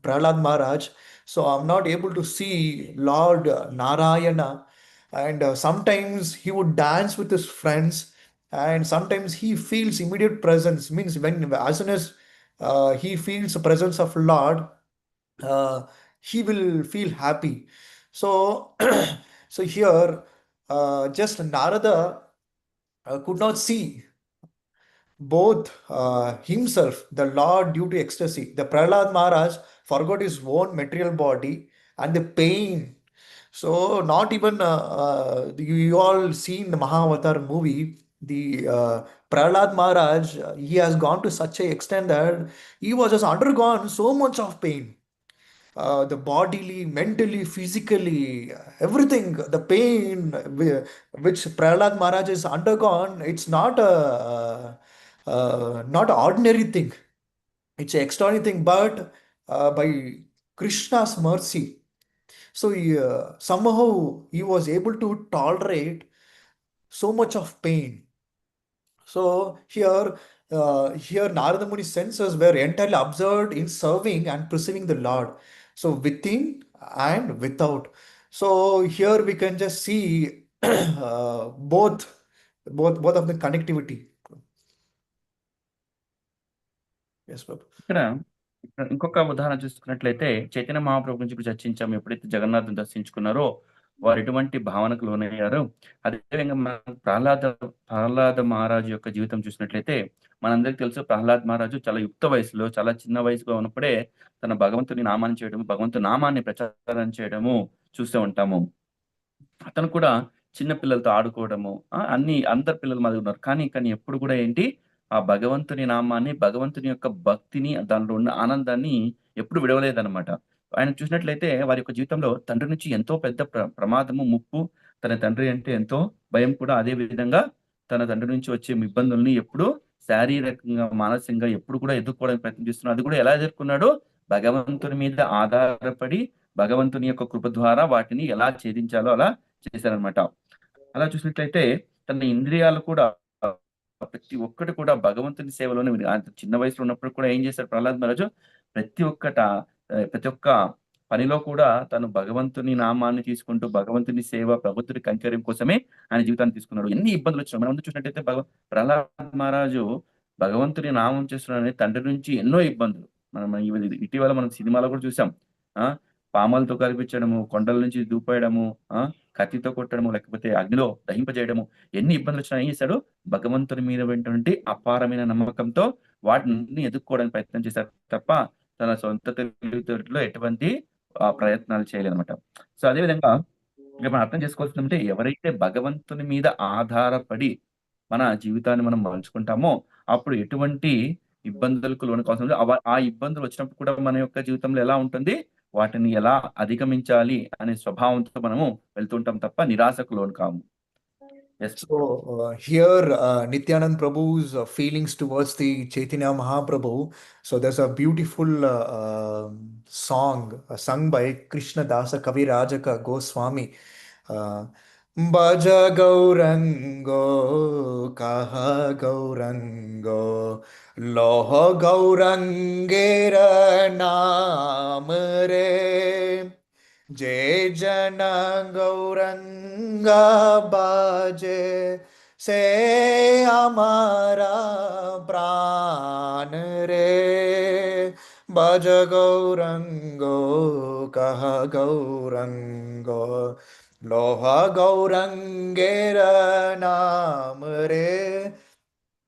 Speaker 1: Prahlad Maharaj. So, I'm not able to see Lord Narayana, and sometimes he would dance with his friends, and sometimes he feels immediate presence, means when as soon as he feels the presence of Lord, uh, he will feel happy. So so here, just Narada could not see both himself, the Lord, due to ecstasy. The Prahlad Maharaj forgot his own material body and the pain. So not even you all seen the Mahavatar movie. The Prahlad Maharaj, he has gone to such a extent that he was just undergone so much of pain, the bodily, mentally, physically, everything, the pain which Prahlad Maharaj has undergone, it's not a not a ordinary thing. It's an extraordinary thing, but by Krishna's mercy, so somehow he was able to tolerate so much of pain. So here Narada Muni's senses were entirely observed in serving and perceiving the Lord. So within and without. So here we can just see both of the connectivity. Yes, Prabhu.
Speaker 2: ఇక్కడ ఇక్కడ ఇంకొక ఉదాహరణ చూసుకున్నట్లయితే చైతన్య మహాప్రభు గురించి ఇప్పుడు చర్చించాము. ఎప్పుడైతే జగన్నాథుని దర్శించుకున్నారో వారు ఎటువంటి భావనకు లోనయ్యారో, అదేవిధంగా మనం ప్రహ్లాద మహారాజు యొక్క జీవితం చూసినట్లయితే మనందరికీ తెలుసు ప్రహ్లాద్ మహారాజు చాలా యుక్త వయసులో, చాలా చిన్న వయసులో ఉన్నప్పుడే తన భగవంతుని నామాన్ని చేయడము, భగవంతుని నామాన్ని ప్రచారం చేయడము చూస్తూ ఉంటాము. అతను కూడా చిన్న పిల్లలతో ఆడుకోవడము, అందరు పిల్లలు మాదిరి ఉన్నారు. కానీ ఎప్పుడు కూడా ఏంటి, ఆ భగవంతుని నామాన్ని, భగవంతుని యొక్క భక్తిని, దాంట్లో ఉన్న ఆనందాన్ని ఎప్పుడు విడవలేదనమాట. ఆయన చూసినట్లయితే వారి యొక్క జీవితంలో తండ్రి నుంచి ఎంతో పెద్ద ప్రమాదము, ముప్పు, తన తండ్రి అంటే ఎంతో భయం కూడా. అదే విధంగా తన తండ్రి నుంచి వచ్చే ఇబ్బందుల్ని ఎప్పుడూ శారీరకంగా, మానసికంగా ఎప్పుడు కూడా ఎదుర్కోవడానికి ప్రయత్నం చేస్తున్నాడు. అది కూడా ఎలా ఎదుర్కొన్నాడో, భగవంతుని మీద ఆధారపడి, భగవంతుని యొక్క కృప ద్వారా వాటిని ఎలా ఛేదించాలో అలా చేశారనమాట. అలా చూసినట్లయితే తన ఇంద్రియాలు కూడా ప్రతి ఒక్కటి కూడా భగవంతుని సేవలోనే ఉంది. అంత చిన్న వయసులో ఉన్నప్పుడు కూడా ఏం చేశారు ప్రహ్లాద్ మహారాజు, ప్రతి ఒక్క పనిలో కూడా తను భగవంతుని నామాన్ని తీసుకుంటూ, భగవంతుని సేవ, భగవంతుని కైంకర్యం కోసమే ఆయన జీవితాన్ని తీసుకున్నాడు. ఎన్ని ఇబ్బందులు వచ్చినా మనం ముందు చూసినట్టయితే ప్రహ్లాద్ మహారాజు భగవంతుని నామం చేస్తున్నాడని తండ్రి నుంచి ఎన్నో ఇబ్బందులు మనం ఇటీవల మనం సినిమాలో కూడా చూసాం. ఆ పామాలతో కల్పించడము, కొండల నుంచి దూపేయడము, కత్తితో కొట్టడము, లేకపోతే అగ్నిలో దహింపజేయడము, ఎన్ని ఇబ్బందులు వచ్చినా ఏం చేశాడు, భగవంతుని మీద ఉన్నటువంటి అపారమైన నమ్మకంతో వాటిని ఎదుర్కోవడానికి ప్రయత్నం చేశారు తప్ప తన సొంత తెలివితేటలో ఎటువంటి ప్రయత్నాలు చేయలేదన్నమాట. సో అదే విధంగా ఇక మనం అర్థం చేసుకోవాల్సిందంటే, ఎవరైతే భగవంతుని మీద ఆధారపడి మన జీవితాన్ని మనం మలుచుకుంటామో అప్పుడు ఎటువంటి ఇబ్బందులకు లోను కావాల్సిన లేదు. ఆ ఇబ్బందులు వచ్చినప్పుడు కూడా మన యొక్క జీవితంలో ఎలా ఉంటుంది, వాటిని ఎలా అధిగమించాలి అనే స్వభావంతో మనము వెళ్తుంటాం తప్ప నిరాశకు లోను కాము. Yes.
Speaker 1: So here Nityanand Prabhu's feelings towards the Chaitanya Mahaprabhu. So there's a beautiful song sung by Krishna Dasa Kavi Rajaka Goswami. Bhaja Gaurango Kaha Gaurango Loho Gaurangera Naam Re जय जन गौरंगा बाजे से हमारा प्राण रे भज गौरंगो कह गौरंगो लोहा गौरंगेर नाम रे.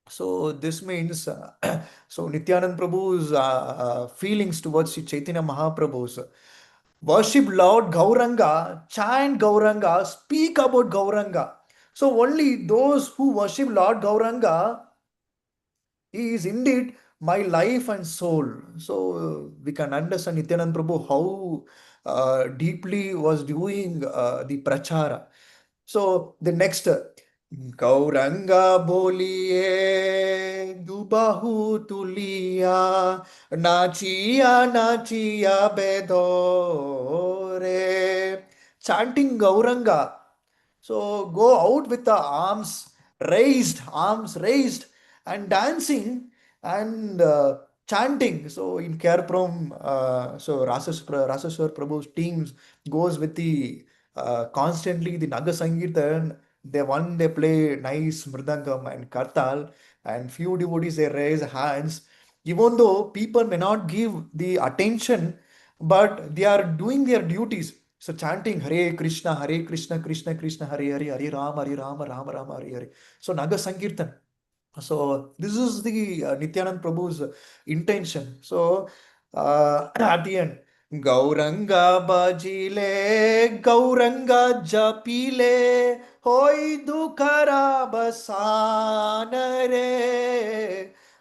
Speaker 1: So this means so Nityanand Prabhu's feelings towards Chaitanya Mahaprabhu's worship Lord Gauranga, chant Gauranga, speak about Gauranga. So only those who worship Lord Gauranga, He is indeed my life and soul. So we can understand Nityanand Prabhu how deeply was doing the prachara. So the next, Gauranga boliye dubahu tuliya nachiya bedore. Chanting Gauranga. So go out with the arms raised, and dancing and chanting. So in Kerprom, so Rasaswar Prabhu's teams goes with the constantly the Naga Sankirtan. They play nice mridangam and kartal, and few devotees they raise hands. Even though people may not give the attention, but they are doing their duties. So chanting Hare Krishna, Krishna Krishna, Hare Hare, Hare Rama, Hare Rama, Rama Rama, Hare Hare. So Naga Sankirtan. So this is the Nityanand Prabhu's intention. So at the end, Gauranga bajile, Gauranga japile, hoi dukara basanare.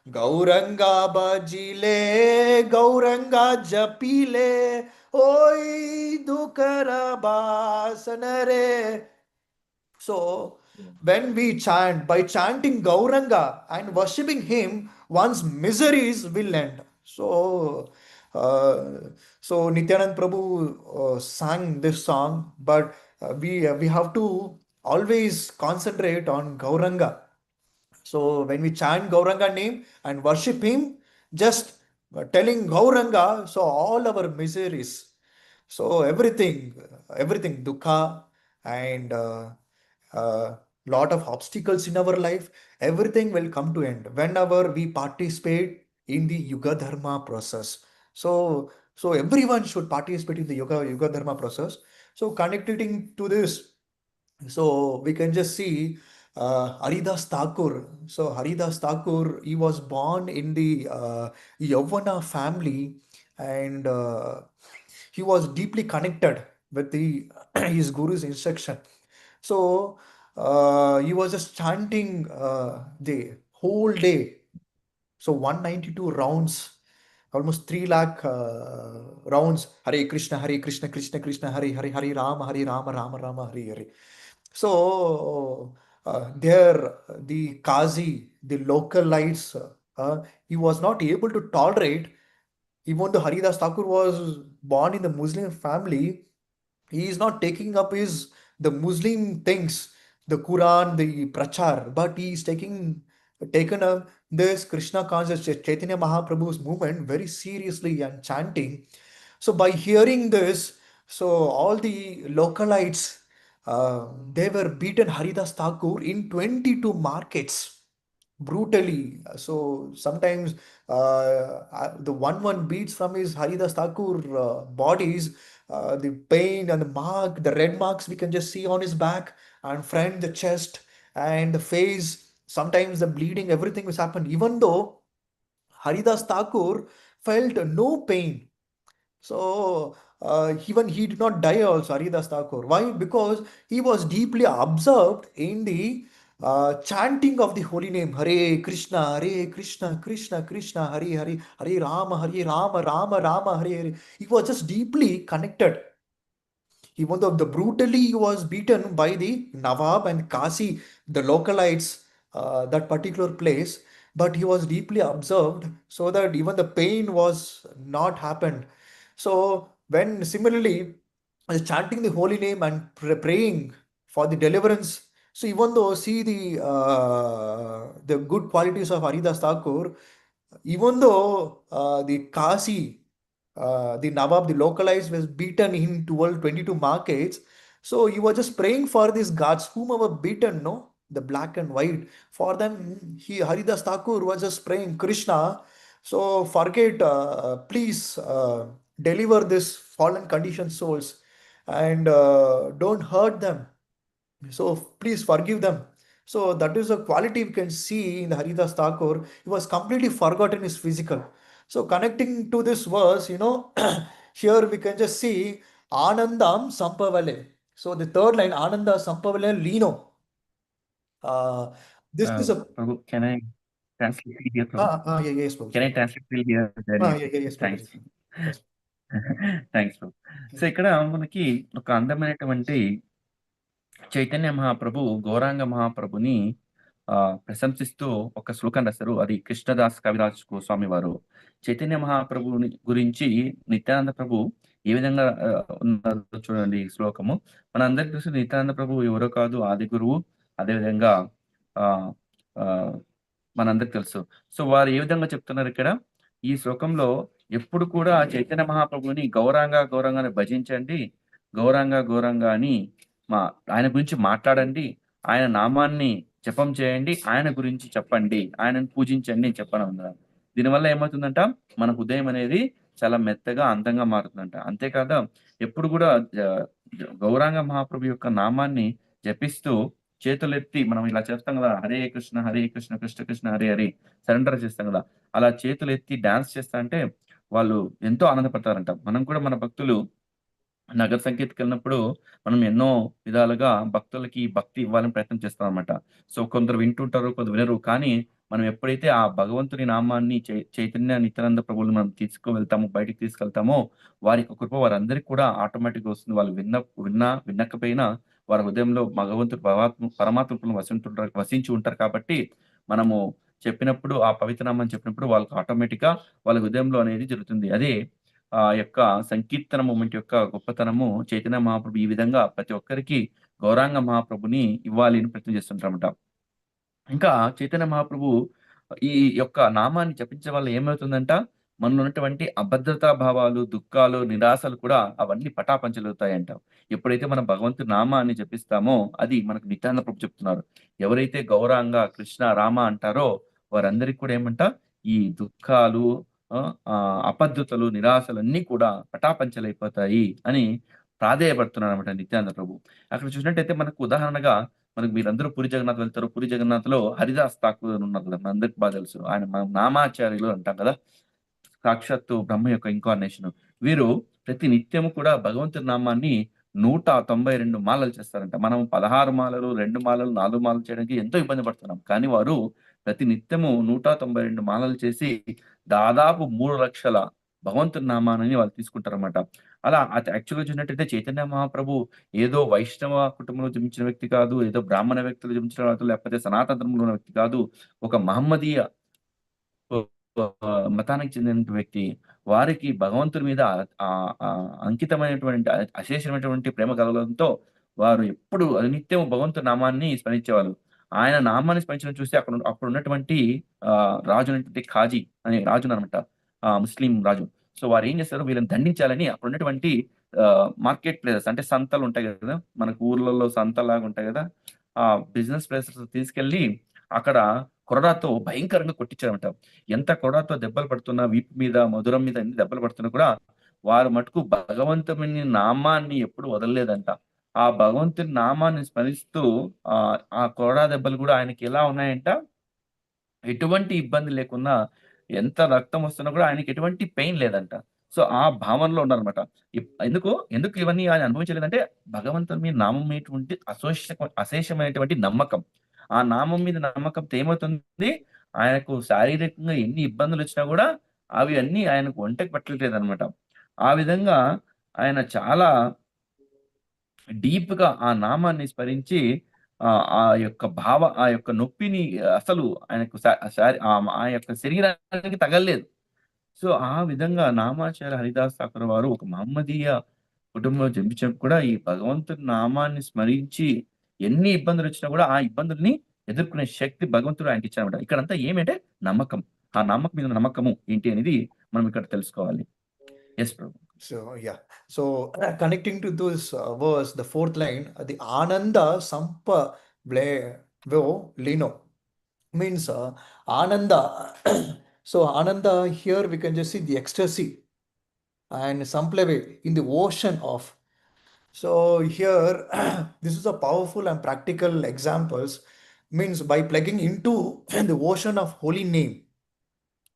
Speaker 1: Gauranga bajile, Gauranga japile, hoi dukara basanare. So, when we chant, by chanting Gauranga and worshipping him, one's miseries will end. So, uh, so Nityanand Prabhu sang this song, but we have to always concentrate on Gauranga. So when we chant Gauranga name and worship him, just telling Gauranga, so all our miseries, so everything, dukkha and lot of obstacles in our life, everything will come to end whenever we participate in the Yuga Dharma process. So everyone should participate in the Yuga Dharma process. So connecting to this, so we can just see Haridas Thakur. So Haridas Thakur, he was born in the Yavana family, and he was deeply connected with the his guru's instruction. So he was just chanting the whole day. So 192 rounds, almost 3 lakh rounds. Hare Krishna, Hare Krishna, Krishna Krishna, Hare Hare, Hare Rama, Hare Rama, Rama Rama, Hare Hare. So there, the Qazi, the localites, he was not able to tolerate, even though Haridas Thakur was born in the Muslim family, he is not taking up his the Muslim things, the Quran, the Prachar, but he is taken up this Krishna conscious Chaitanya Mahaprabhu's movement very seriously and chanting. So by hearing this, so all the localites they were beaten Haridas Thakur in 22 markets brutally. So sometimes the one beats from his Haridas Thakur bodies, the pain and the mark, the red marks we can just see on his back and front, the chest and the face. Sometimes the bleeding, everything was happened. Even though Haridas Thakur felt no pain, so even he did not die also, Haridas Thakur. Why? Because he was deeply absorbed in the chanting of the holy name. Hare Krishna, Krishna Krishna, Hare Hare, Hare Rama, Rama Rama, Hare Hare. He was just deeply connected. Even though the brutally he was beaten by the Nawab and Kasi, the localites, that particular place, but he was deeply observed so that even the pain was not happened. So when similarly chanting the holy name and praying for the deliverance, so even though see the good qualities of Haridas Thakur, even though the Kasi, the Nawab, the localized, was beaten in 22 markets. So you were just praying for these gods whom were beaten, no? The black and white. For them, Haridas Thakur was just praying, Krishna, so forget, please deliver this fallen conditioned souls and don't hurt them. So please forgive them. So that is a quality we can see in the Haridas Thakur. He was completely forgotten his physical. So connecting to this verse, here we can just see Anandam Sampavale. So the third line, Ananda Sampavale Lino. Uh, this is a
Speaker 4: Prabhu, can I
Speaker 2: translate it here, Prabhu?
Speaker 1: Yes, Prabhuji.
Speaker 2: Can I translate it here?
Speaker 1: Yes,
Speaker 2: Thanks.
Speaker 1: Prabhuji. Yes.
Speaker 2: Thanks bro. So ఇక్కడ మనకి ఒక అందమైనటువంటి చైతన్య మహాప్రభు గౌరాంగ మహాప్రభుని ప్రశంసిస్తూ ఒక శ్లోకం రాశారు. అది కృష్ణదాస్ కవిరాజ్ గోస్వామి వారు. చైతన్య మహాప్రభుని గురించి నిత్యానంద ప్రభు ఏ విధంగా ఉన్నారో చూడండి ఈ శ్లోకము. మనందరికీ తెలుసు నిత్యానంద ప్రభు ఎవరో కాదు, ఆది గురువు. అదేవిధంగా ఆ ఆ మనందరికి తెలుసు. సో వారు ఏ విధంగా చెప్తున్నారు ఇక్కడ ఈ శ్లోకంలో, ఎప్పుడు కూడా చైతన్య మహాప్రభుని గౌరంగా అని భజించండి, గౌరంగా అని ఆయన గురించి మాట్లాడండి, ఆయన నామాన్ని జపం చేయండి, ఆయన గురించి చెప్పండి, ఆయనను పూజించండి అని చెప్పని ఉన్నారు. దీనివల్ల ఏమవుతుందంట, మన హృదయం అనేది చాలా మెత్తగా అందంగా మారుతుందంట. అంతేకాదు ఎప్పుడు కూడా గౌరాంగ మహాప్రభు యొక్క నామాన్ని జపిస్తూ చేతులెత్తి మనం ఇలా చేస్తాం కదా, హరే కృష్ణ కృష్ణ కృష్ణ హరే హరే సరెండర్ చేస్తాం కదా, అలా చేతులు ఎత్తి డాన్స్ చేస్తా అంటే వాళ్ళు ఎంతో ఆనందపడతారంట. మనం కూడా మన భక్తులు నగర సంకీర్తనకి వెళ్ళినప్పుడు మనం ఎన్నో విధాలుగా భక్తులకి భక్తి ఇవ్వాలని ప్రయత్నం చేస్తాం అనమాట. సో కొందరు వింటుంటారు, కొందరు వినరు. కానీ మనం ఎప్పుడైతే ఆ భగవంతుని నామాన్ని చైతన్య నిత్యానంద ప్రభువుని మనం తీసుకువెళ్తామో, బయటికి తీసుకెళ్తామో, వారి కృప వారందరికీ కూడా ఆటోమేటిక్ గా వస్తుంది. వాళ్ళు వినకపోయినా వారి హృదయంలో భగవంతుడు పరమాత్మ వసించి ఉంటారు. కాబట్టి మనము చెప్పినప్పుడు, ఆ పవిత్ర నామాన్ని చెప్పినప్పుడు వాళ్ళకి ఆటోమేటిక్ గా వాళ్ళ హృదయంలో అనేది జరుగుతుంది. అదే ఆ యొక్క సంకీర్తన మూమెంట్ యొక్క గొప్పతనము. చైతన్య మహాప్రభు ఈ విధంగా ప్రతి ఒక్కరికి గౌరాంగ మహాప్రభుని ఇవ్వాలి అని ప్రయత్నం చేస్తుంటారన్నమాట. ఇంకా చైతన్య మహాప్రభు ఈ యొక్క నామాన్ని జపించడం వల్ల ఏమవుతుందంట, మనలో ఉన్నటువంటి అభద్రతా భావాలు, దుఃఖాలు, నిరాశలు కూడా అవన్నీ పటాపంచలవుతాయంట. ఎప్పుడైతే మనం భగవంతుడి నామాన్ని జపిస్తామో, అది మనకు నిత్యానంద ప్రభు చెప్తున్నారు. ఎవరైతే గౌరాంగ కృష్ణ రామ అంటారో వారందరికీ కూడా ఏమంట, ఈ దుఃఖాలు, అపద్ధతులు, నిరాశలు అన్నీ కూడా పటాపంచలైపోతాయి అని ప్రాధేయపడుతున్నారు అనమాట నిత్యానంద ప్రభు. అక్కడ చూసినట్టయితే మనకు ఉదాహరణగా, మనకు మీరందరూ పూరి జగన్నాథ్ వెళ్తారు. పూరి జగన్నాథ్ లో హరిదాస్ ఠాకూర్ ఉన్నారు కదా, మనందరికి బాగా తెలుసు. ఆయన నామాచార్యులు అంటాం కదా, సాక్షాత్తు బ్రహ్మ యొక్క ఇన్కార్నేషన్. వీరు ప్రతి నిత్యము కూడా భగవంతుడి నామాన్ని 192 మాలలు చేస్తారంట. మనం 16 మాలలు, 2 మాలలు, 4 మాలలు చేయడానికి ఎంతో ఇబ్బంది పడుతున్నాం. కానీ వారు ప్రతి నిత్యము 192 మాలలు చేసి దాదాపు 3 లక్షల భగవంతుడి నామాన్ని వాళ్ళు తీసుకుంటారన్నమాట. అలా యాక్చువల్గా చూసినట్టయితే చైతన్య మహాప్రభు ఏదో వైష్ణవ కుటుంబంలో జన్మించిన వ్యక్తి కాదు, ఏదో బ్రాహ్మణ వ్యక్తులు జన్మించిన వ్యక్తి, లేకపోతే సనాతన ధర్మంలో ఉన్న వ్యక్తి కాదు. ఒక మహమ్మదీయ మతానికి చెందిన వ్యక్తి. వారికి భగవంతుడి మీద అంకితమైనటువంటి అశేషమైనటువంటి ప్రేమ కలగడంతో వారు ఎప్పుడు నిత్యం భగవంతుడి నామాన్ని స్మరించేవాళ్ళు. ఆయన నామాన్ని స్మరించడం చూసి అప్పుడు ఉన్నటువంటి రాజు అనేటువంటి ఖాజీ అనే రాజు అనమాట, ముస్లిం రాజు. సో వారు ఏం చేస్తారు, వీళ్ళని దండించాలని అప్పుడు ఉన్నటువంటి మార్కెట్ ప్లేసెస్ అంటే సంతలు ఉంటాయి కదా, మనకు ఊర్లలో సంతలాగా ఉంటాయి కదా, ఆ బిజినెస్ ప్లేసెస్ తీసుకెళ్లి అక్కడ కొరడాతో భయంకరంగా కొట్టించారన్నమాట. ఎంత కొరడాతో దెబ్బలు పడుతున్నా, వీపు మీద, మధురం మీద ఎన్ని దెబ్బలు పడుతున్నా కూడా వారు మటుకు భగవంతుని నామాన్ని ఎప్పుడు వదలలేదంట. ఆ భగవంతుని నామాన్ని స్మరిస్తూ ఆ కొరడా దెబ్బలు కూడా ఆయనకి ఎలా ఉన్నాయంట, ఎటువంటి ఇబ్బంది లేకుండా, ఎంత రక్తం వస్తున్నా కూడా ఆయనకి ఎటువంటి పెయిన్ లేదంట. సో ఆ భావనలో ఉన్నారనమాట. ఎందుకు ఇవన్నీ ఆయన అనుభవించలేదంటే, భగవంతుని మీద నామం మీటువంటి అశేషమైనటువంటి నమ్మకం. ఆ నామం మీద నమ్మకంతో ఏమవుతుంది, ఆయనకు శారీరకంగా ఎన్ని ఇబ్బందులు వచ్చినా కూడా అవి అన్నీ ఆయనకు ఒంటకి పట్టలేదనమాట. ఆ విధంగా ఆయన చాలా డీప్ గా ఆ నామాన్ని స్మరించి ఆ యొక్క ఆ యొక్క నొప్పిని అసలు ఆయనకు ఆ యొక్క శరీరానికి తగలలేదు. సో ఆ విధంగా నామాచార్య హరిదాస్ ఠాకూర్ వారు ఒక మహమ్మదీయ కుటుంబంలో జన్మించినప్పుడు కూడా ఈ భగవంతుడి నామాన్ని స్మరించి ఎన్ని ఇబ్బందులు వచ్చినా కూడా ఆ ఇబ్బందుల్ని ఎదుర్కొనే శక్తి భగవంతుడు ఆయనకి ఇచ్చారన్నమాట. ఇక్కడంతా ఏమంటే నమ్మకం. ఆ నమ్మకం మీద నమ్మకము ఏంటి అనేది మనం ఇక్కడ తెలుసుకోవాలి. Yes Prabhu.
Speaker 1: So connecting to this verse, the fourth line, the Ananda Sampa Vo Lino means Ananda. So Ananda here we can just see the ecstasy and Sampleve in the ocean of. So here this is a powerful and practical examples, means by plugging into the ocean of holy name,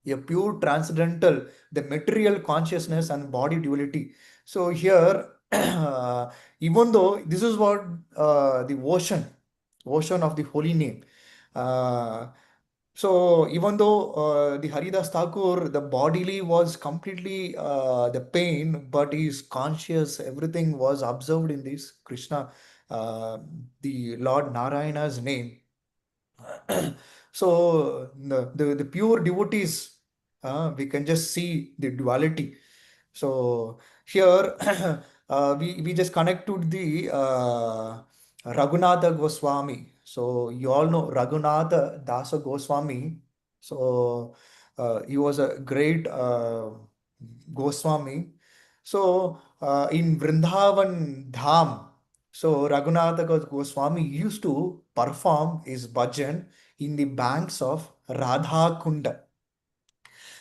Speaker 1: a pure transcendental, the material consciousness and body duality. So here even though this is what the ocean of the holy name, So even though the Haridas Thakur, the bodily was completely the pain, but his conscious, everything was observed in this Krishna, uh, the Lord Narayana's name. So the pure devotees, we can just see the duality. So here we just connect to the Raghunatha Goswami. So you all know Raghunatha Dasa Goswami. So he was a great Goswami. So in Vrindavan Dham, so Raghunatha Goswami used to perform his bhajan in the banks of Radha Kunda.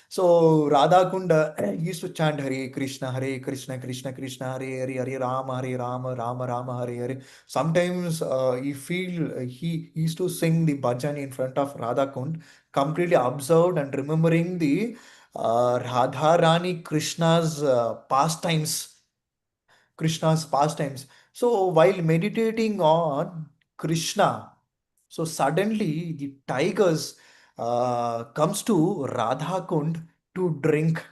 Speaker 1: So Radha Kunda used to chant Hare Krishna, Krishna Krishna, Hare Hare, Hare Rama, Rama Rama, Hare Hare. Sometimes he used to sing the bhajan in front of Radha Kund, completely observed and remembering the Radha Rani Krishna's pastimes. So while meditating on Krishna, so suddenly the tigers comes to Radha Kund to drink.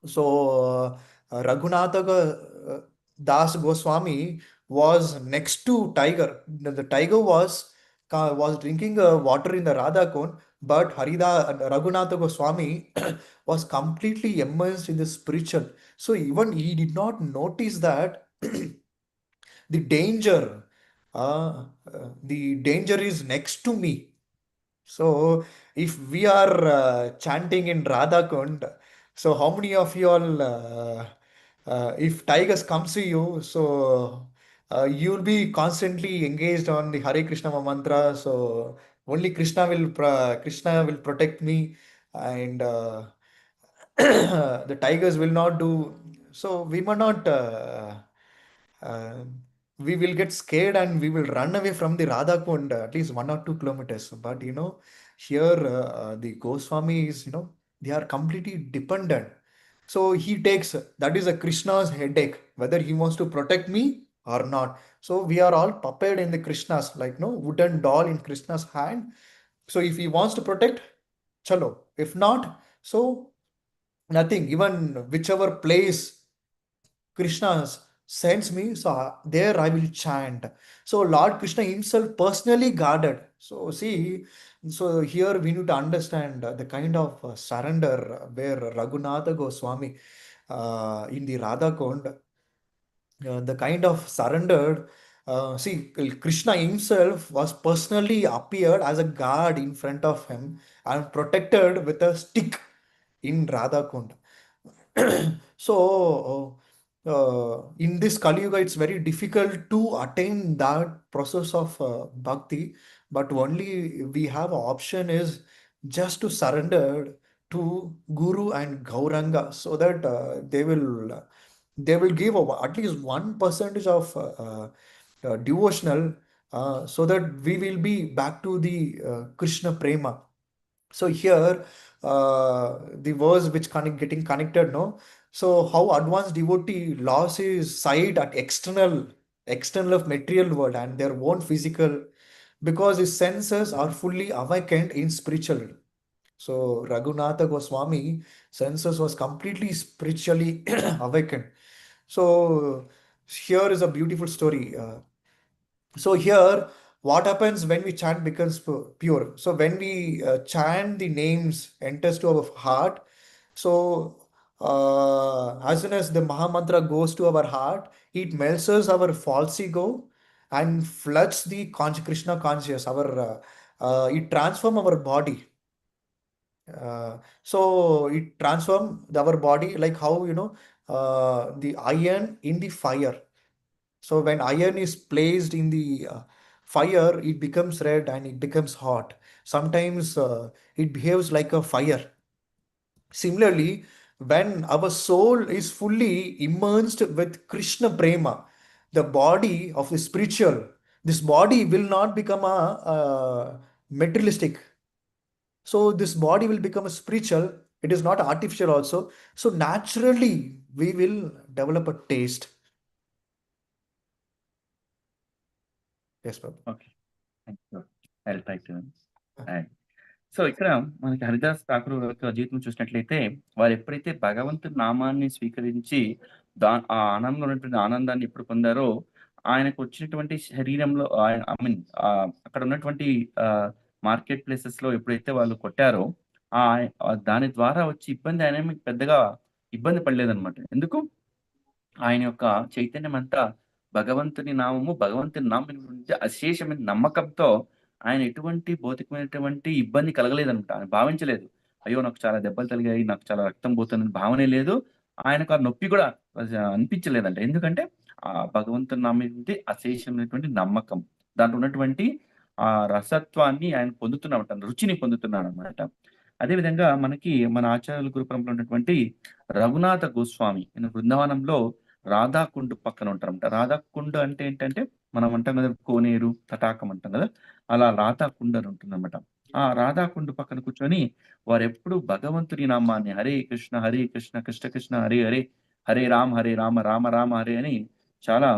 Speaker 1: So Raghunatha Das Goswami was next to tiger. The tiger was drinking water in the Radha Kund, but Raghunatha Goswami was completely immersed in the spiritual. So even he did not notice that the danger, the danger is next to me. So if we are chanting in Radha Kund, so how many of you all, if tigers comes to you, so you'll be constantly engaged on the Hare Krishna mantra. So only Krishna will protect me, and the tigers will not do. So we may not. Uh, we will get scared and we will run away from the Radha Kund at least 1 or 2 kilometers. But here the Goswami is, they are completely dependent. So he takes that is a Krishna's headache, whether he wants to protect me or not. So we are all puppet in the Krishna's, like no wooden doll in Krishna's hand. So if he wants to protect, chalo. If not, so nothing. Even whichever place Krishna sends me, so there I will chant. So Lord Krishna himself personally guarded. So see, so here we need to understand the kind of surrender where Raghunatha Goswami in the Radha Kund, the kind of surrendered. See, Krishna himself was personally appeared as a guard in front of him and protected with a stick in Radha Kund. So, in this Kali Yuga, it's very difficult to attain that process of bhakti, but only we have an option is just to surrender to Guru and Gauranga so that they will give at least 1% of devotional so that we will be back to the Krishna prema. So here, the verse which getting connected, no. So how advanced devotee lost his sight at external of material world and their own physical, because his senses are fully awakened in spiritual. So Raghunatha Goswami senses was completely spiritually awakened. So here is a beautiful story. So here, what happens when we chant becomes pure. So when we chant, the names enters to our heart. So as soon as the Maha Mantra goes to our heart, it melts our false ego and floods the Krishna conscious. It transform our body. So it transform our body like how the iron in the fire. So when iron is placed in the fire, it becomes red and it becomes hot. Sometimes it behaves like a fire. Similarly, when our soul is fully immersed with Krishna prema, the body of the spiritual, this body will not become a materialistic. So this body will become a spiritual. It is not artificial also. So naturally, we will develop a taste. Yes, Prabhu.
Speaker 2: Okay. Thank you. I'll try to add. So, ఇక్కడ మనకి హరిదాస్ ఠాకూర్ యొక్క జీవితం చూసినట్లయితే, వారెప్పుడైతే భగవంతుడి నామాన్ని స్వీకరించి, ఆ ఆనందంలో ఉన్నటువంటి ఆనందాన్ని ఎప్పుడు పొందారో, ఆయనకొచ్చినటువంటి శరీరంలో ఐ మీన్ అక్కడ ఉన్నటువంటి మార్కెట్ ప్లేసెస్‌లో ఎప్పుడైతే వాళ్ళు కొట్టారో, దాని ద్వారా వచ్చే ఇబ్బంది ఆయనేమి పెద్దగా ఇబ్బంది పడలేదనమాట. ఎందుకు? ఆయన యొక్క చైతన్యమంతా భగవంతుని నామము, భగవంతుని నామం గురించి అశేషమైన నమ్మకంతో ఆయన ఎటువంటి భౌతికమైనటువంటి ఇబ్బంది కలగలేదనమాట. ఆయన భావించలేదు. అయ్యో! నాకు చాలా దెబ్బలు తగిలాయి. నాకు చాలా రక్తం పోతుందని భావనే లేదు. ఆయనకు ఆ నొప్పి కూడా అనిపించలేదంట. ఎందుకంటే భగవంతుని నామం మీద అశేషమైనటువంటి నమ్మకం. దాంట్లో ఉన్నటువంటి రసత్వాన్ని ఆయన పొందుతున్నామట. రుచిని పొందుతున్నాడనమాట. అదే విధంగా మనకి మన ఆచార్యుల గురు పరంపరలో ఉన్నటువంటి రఘునాథ గోస్వామి ఈయన బృందావనంలో రాధాకుండ్ పక్కన ఉంటారన్నమాట. రాధాకుండ్ అంటే ఏంటంటే, మనం అంటాం కదా! కోనేరు, తటాకం అంటాం కదా! అలా రాధాకుండ్ అని ఉంటుందన్నమాట. ఆ రాధాకుండ్ పక్కన కూర్చొని వారెప్పుడు భగవంతుని నామాన్ని హరే కృష్ణ, కృష్ణ కృష్ణ హరే హరే, హరే రామ, రామ రామ హరే అని చాలా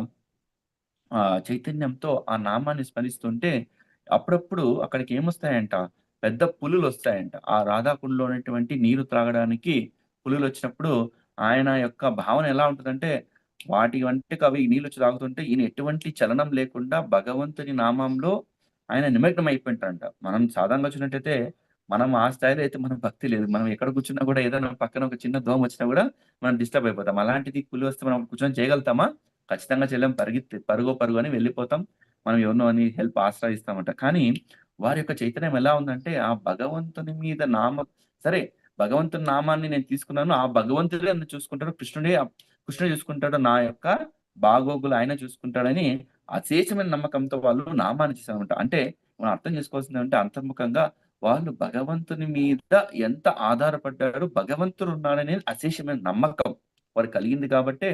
Speaker 2: చైతన్యంతో ఆ నామాన్ని స్మరిస్తుంటే, అప్పుడప్పుడు అక్కడికేమొస్తాయంట, పెద్ద పులులొస్తాయంట. ఆ రాధాకుండలో ఉన్నటువంటి నీరు త్రాగడానికి పులులొచ్చినప్పుడు, ఆయన యొక్క భావన ఎలా ఉంటదంటే, వాటి వంటికవి నీళ్ళొచ్చి తాగుతుంటే, ఈయన ఎటువంటి చలనం లేకుండా భగవంతుని నామంలో ఆయన నిమగ్నమైపోయింటారంట. మనం సాధారణంగా చూసినట్టయితే, మనం ఆ స్థాయిలో అయితే మనం భక్తి లేదు. మనం ఎక్కడ కూర్చున్నా గూడా ఏదైనా పక్కన ఒక చిన్న దోమొచ్చినా గూడా మనం డిస్టర్బ్ అయిపోతాం. అలాంటిది పులొస్తే మనం కూర్చొని చేయగలుగుతామా? ఖచ్చితంగా చేయలేం. పరుగో పరుగు అని వెళ్ళిపోతాం. మనం ఎవరినో అని హెల్ప్ ఆశ్రయిస్తామట. కానీ వారి యొక్క చైతన్యం ఎలా ఉందంటే, ఆ భగవంతుని మీద సరే భగవంతుని నామాన్ని నేను తీసుకున్నాను. ఆ భగవంతుడే నన్ను చూసుకుంటాడు. కృష్ణుడే చూసుకుంటాడు. నా యొక్క బాగోగులు ఆయన చూసుకుంటాడని అశేషమైన నమ్మకంతో వాళ్ళు నామాన్ని చేశారన్నమాట. అంటే మనం అర్థం చేసుకోవాల్సిందేంటంటే అంతర్ముఖంగా వాళ్ళు భగవంతుని మీద ఎంత ఆధారపడ్డారు, భగవంతుడు ఉన్నాడనే అశేషమైన నమ్మకం వారికి కలిగింది కాబట్టే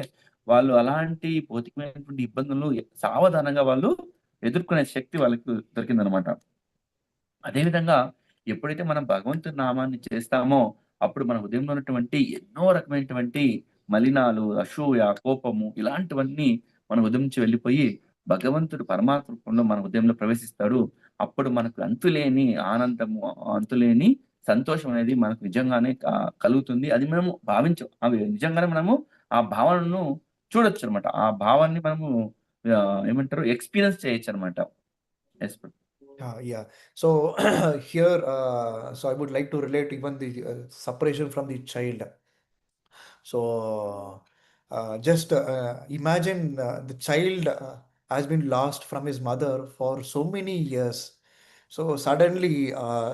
Speaker 2: వాళ్ళు అలాంటి భౌతికమైనటువంటి ఇబ్బందులను సావధానంగా వాళ్ళు ఎదుర్కొనే శక్తి వాళ్ళకి దొరికిందనమాట. అదే విధంగా ఎప్పుడైతే మనం భగవంతుని నామాన్ని చేస్తామో, అప్పుడు మన హృదయంలో ఉన్నటువంటి ఎన్నో రకమైనటువంటి మలినాలు, అసూయ, కోపము ఇలాంటివన్నీ మన హృదయం నుంచి వెళ్ళిపోయి, భగవంతుడు పరమాత్మ రూపంలో మన హృదయంలో ప్రవేశిస్తాడు. అప్పుడు మనకు అంతులేని ఆనందము, అంతులేని సంతోషం అనేది మనకు నిజంగానే కలుగుతుంది. అది మేము అవి నిజంగానే మనము ఆ భావనను చూడొచ్చనమాట. ఆ భావాన్ని మనము ఏమంటారు ఎక్స్‌పీరియన్స్ చేయొచ్చనమాట. Yes.
Speaker 1: Yeah. So here, so I would like to relate even the separation from the child. So just imagine the child has been lost from his mother for so many years. So suddenly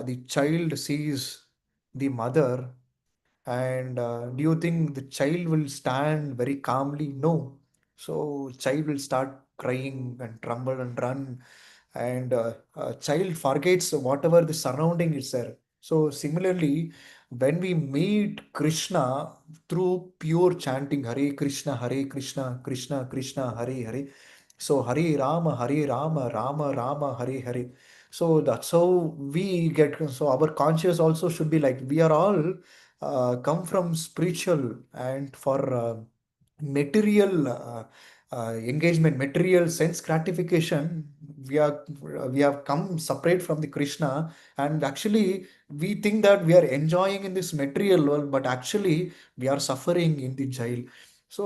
Speaker 1: the child sees the mother, and do you think the child will stand very calmly? No. So child will start crying and tremble and run, and child forgets whatever the surrounding is there. So similarly, when we meet Krishna through pure chanting Hare Krishna, Hare Krishna, Krishna Krishna, Hare Hare, so Hare Rama, Hare Rama, Rama Rama, Hare Hare. So that's how we get. So our conscious also should be like we are all come from spiritual, and for material engagement, material sense gratification, we have come separate from the Krishna, and actually we think that we are enjoying in this material world, but actually we are suffering in the jail. So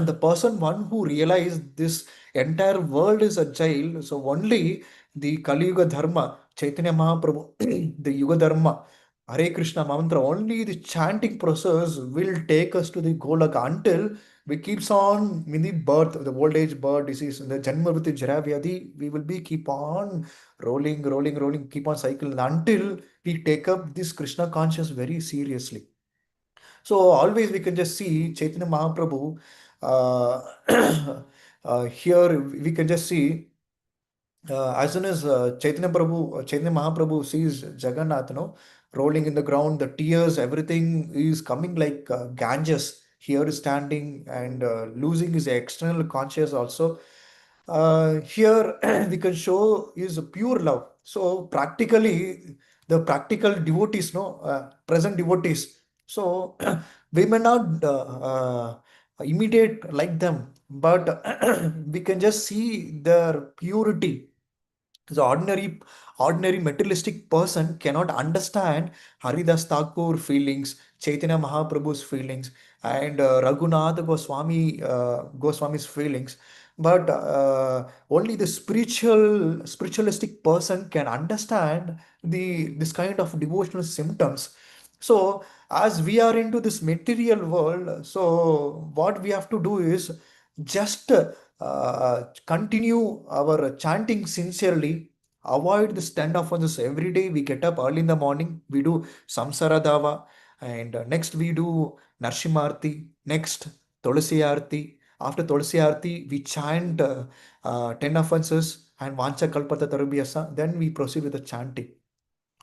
Speaker 1: the person one who realized this entire world is a jail, so only the Kali Yuga Dharma, Chaitanya Mahaprabhu, the Yuga Dharma, Hare Krishna mantra, only the chanting process will take us to the Golaka until we keeps on in the birth, the old age birth disease, the Janma with the Jaravyadi, we will be keep on rolling, keep on cycling until we take up this Krishna conscious very seriously. So always we can just see Chaitanya Mahaprabhu. Here we can just see as soon as Chaitanya Mahaprabhu sees Jagannath, rolling in the ground, the tears, everything is coming like Ganges. Here is standing and losing his external conscious also. Here we can show is pure love. So practically, the practical devotees, present devotees. So we may not imitate like them, but we can just see their purity, The ordinary materialistic person cannot understand Haridas Thakur feelings, Chaitanya Mahaprabhu's feelings, and Raghunath Goswami's feelings. But only the spiritualistic person can understand this kind of devotional symptoms. So as we are into this material world, so what we have to do is just continue our chanting sincerely, avoid the stand-off on this. Every day we get up early in the morning, we do Samsara Dava, and next we do Narshimarti, next Tulasi Arti. After Tulasi Arti, we chant 10 offenses and Vancha Kalpata Tarubhyasa, then we proceed with the chanting.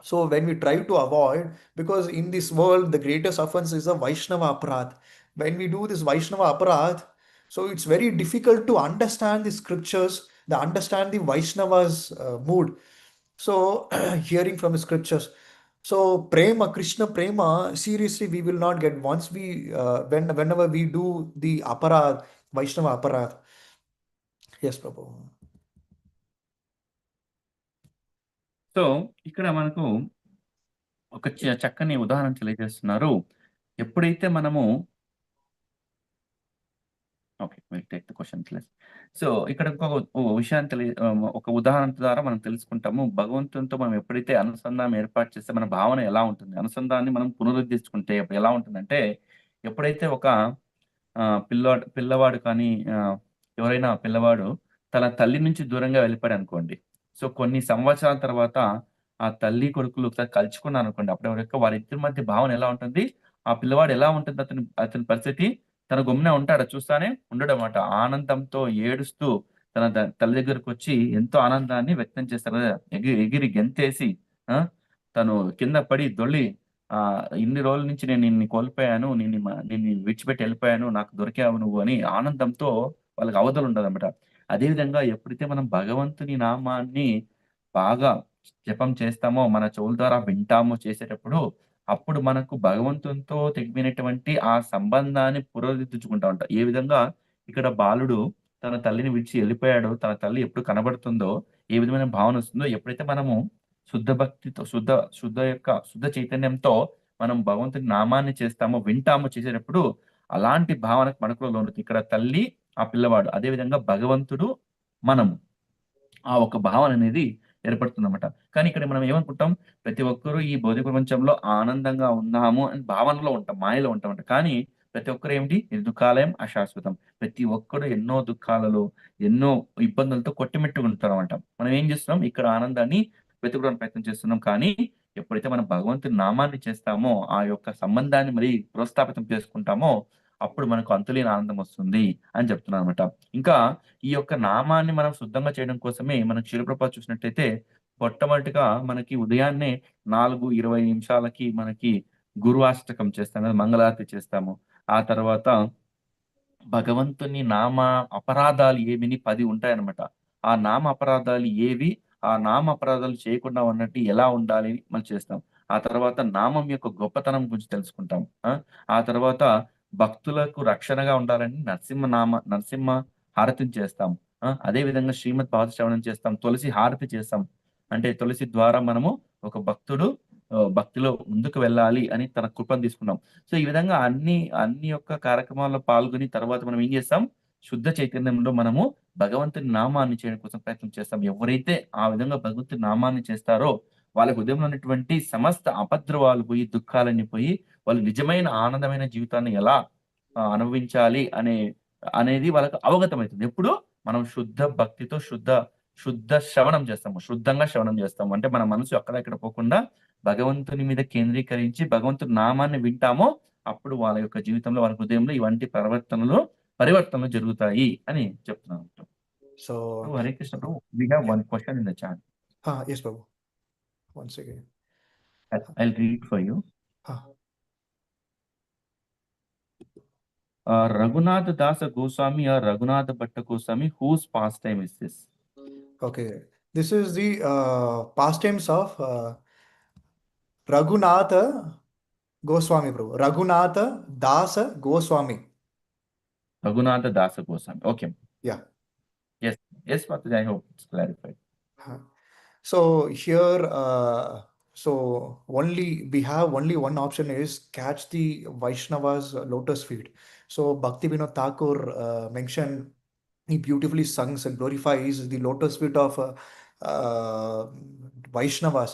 Speaker 1: So when we try to avoid, because in this world the greatest offense is a Vaishnava aparadh. When we do this Vaishnava aparadh, so it's very difficult to understand the scriptures, the understand the Vaishnava's mood. So hearing from the scriptures. So prema, Krishna prema, seriously we will not get once we whenever we do the aparadh, Vaishnava aparadh. Yes, Prabhu.
Speaker 2: So ఇక్కడ మనకు ఒక చక్కని ఉదాహరణ తెలియజేస్తున్నారు. ఎప్పుడైతే మనము okay. Will take the question please. So ఇక్కడ విషయాన్ని ఒక ఉదాహరణ ద్వారా మనం తెలుసుకుంటాము. భగవంతునితో మనం ఎప్పుడైతే అనుసంధానం ఏర్పాటు చేస్తే మన భావన ఎలా ఉంటుంది? అనుసంధానాన్ని మనం పునరుద్ధరించుకుంటే ఎలా ఉంటుందంటే, ఎప్పుడైతే ఒక పిల్లవాడు కానీ ఎవరైనా పిల్లవాడు తన తల్లి నుంచి దూరంగా వెళ్ళిపోయాడనుకోండి. సో కొన్ని సంవత్సరాల తర్వాత ఆ తల్లి, కొడుకులు ఒకసారి కలుసుకున్నారనుకోండి. అప్పటి వరకు వారిద్దరి మధ్య భావన ఎలా ఉంటుంది? ఆ పిల్లవాడు ఎలా ఉంటుంది అతని పరిస్థితి? తను గమ్మునే ఉంటాడా? చూస్తానే ఉండడనమాట. ఆనందంతో ఏడుస్తూ తన తల్లి దగ్గరకొచ్చి ఎంతో ఆనందాన్ని వ్యక్తం చేస్తారు కదా! ఎగిరి గెంతేసి ఆ! తను కింద పడి దొర్లి ఇన్ని రోజుల నుంచి నేను నిన్ను కోల్పోయాను. నిన్ను విడిచిపెట్టి ఎళ్ళిపోయాను. నాకు దొరికావు నువ్వు అని ఆనందంతో వాళ్ళకి అవధులుండదనమాట. అదే విధంగా ఎప్పుడైతే మనం భగవంతుని నామాన్ని బాగా జపం చేస్తామో, మన చెవుల ద్వారా వింటామో చేసేటప్పుడు, అప్పుడు మనకు భగవంతునితో తెగిపోయినటువంటి ఆ సంబంధాన్ని పునరుద్ధరించుకుంటామంట. ఏ విధంగా ఇక్కడ బాలుడు తన తల్లిని విడిచి ఎళ్ళిపోయాడో, తన తల్లి ఎప్పుడు కనబడుతుందో, ఏ విధమైన భావనొస్తుందో, ఎప్పుడైతే మనము శుద్ధ భక్తితో శుద్ధ చైతన్యంతో మనం భగవంతుని నామాన్ని చేస్తామో, వింటామో చేసేటప్పుడు అలాంటి భావనకు మనకులో లోనుంది. ఇక్కడ తల్లి, ఆ పిల్లవాడు. అదే విధంగా భగవంతుడు, మనము. ఆ ఒక భావన అనేది ఏర్పడుతుందన్నమాట. కానీ ఇక్కడ మనం ఏమనుకుంటాం, ప్రతి ఒక్కరు ఈ భౌతిక ప్రపంచంలో ఆనందంగా ఉన్నాము అని భావనలో ఉంటాం. మాయలో ఉంటామంట. కానీ ప్రతి ఒక్కరు ఏమిటి? ఇది దుఃఖాలయం అశాశ్వతం. ప్రతి ఒక్కడు ఎన్నో దుఃఖాలలో, ఎన్నో ఇబ్బందులతో కొట్టుమిట్టుకుంటారన్నమాట. మనం ఏం చేస్తున్నాం? ఇక్కడ ఆనందాన్ని వెతుక్కోవడానికి ప్రయత్నం చేస్తున్నాం. కానీ ఎప్పుడైతే మనం భగవంతుని నామాన్ని చేస్తామో, ఆ యొక్క సంబంధాన్ని మరి పునఃస్థాపితం చేసుకుంటామో, అప్పుడు మనకు అంతులేని ఆనందం వస్తుంది అని చెప్తున్నానన్నమాట. ఇంకా ఈ యొక్క నామాన్ని మనం శుద్ధంగా చేయడం కోసమే మనం క్షీరప్రభుపాద చూసినట్టయితే మొట్టమొదటిగా మనకి ఉదయాన్నే 4:20 నిమిషాలకి మనకి గురువాష్టకం చేస్తాం కదా! మంగళారతి చేస్తాము. ఆ తర్వాత భగవంతుని నామ అపరాధాలు ఏమిని 10 ఉంటాయన్నమాట. ఆ నామ అపరాధాలు ఏవి? ఆ నామ అపరాధాలు చేయకుండా ఉన్నట్టు ఎలా ఉండాలి మనం చేస్తాం. ఆ తర్వాత నామం యొక్క గొప్పతనం గురించి తెలుసుకుంటాం. ఆ తర్వాత భక్తులకు రక్షణగా ఉండాలని నరసింహ హారతిని చేస్తాం. అదే విధంగా శ్రీమద్ భాగవత శ్రవణం చేస్తాం. తులసి హారతి చేస్తాం. అంటే తులసి ద్వారా మనము ఒక భక్తుడు భక్తిలో ముందుకు వెళ్ళాలి అని తన కృపను తీసుకున్నాం. సో, ఈ విధంగా అన్ని యొక్క కార్యక్రమాల్లో పాల్గొని తర్వాత మనం ఏం చేస్తాం? శుద్ధ చైతన్యంలో మనము భగవంతుని నామాన్ని చేయడం కోసం ప్రయత్నం చేస్తాం. ఎవరైతే ఆ విధంగా భగవంతుని నామాన్ని చేస్తారో, వాళ్ళ హృదయంలో ఉన్నటువంటి సమస్త అపద్రవాలు పోయి, దుఃఖాలన్నీ పోయి, వాళ్ళు నిజమైన ఆనందమైన జీవితాన్ని ఎలా అనుభవించాలి అనేది వాళ్ళకి అవగతమైతుంది. ఎప్పుడు? మనం శుద్ధ భక్తితో శుద్ధ శ్రవణం చేస్తాము. శుద్ధంగా శ్రవణం చేస్తాము. అంటే మన మనసు అక్కడ ఇక్కడ పోకుండా భగవంతుని మీద కేంద్రీకరించి భగవంతుని నామాన్ని వింటామో, అప్పుడు వాళ్ళ యొక్క జీవితంలో, వాళ్ళ హృదయంలో ఇవంటి పరివర్తనలు జరుగుతాయి అని చెప్తున్నాను.
Speaker 1: So,
Speaker 2: Hare Krishna Prabhu. We have one question in the chat.
Speaker 1: yes, Prabhu. Once again.
Speaker 2: I'll read for you.
Speaker 1: Ah,
Speaker 2: Raghunatha Dasa Goswami or Raghunatha Bhatta Goswami, whose pastime is this?
Speaker 1: okay. This is the pastimes of Raghunatha Goswami, Prabhu. Raghunatha Dasa Goswami.
Speaker 2: Raghunatha Dasa Goswami. Okay.
Speaker 1: Yeah.
Speaker 2: Yes, Pati, I hope it's clarified.
Speaker 1: Huh. So here, so only we have only one option is catch the Vaishnava's lotus feet. So Bhakti Vinod Thakur mentioned, he beautifully sings and glorifies the lotus feet of Vaishnavas.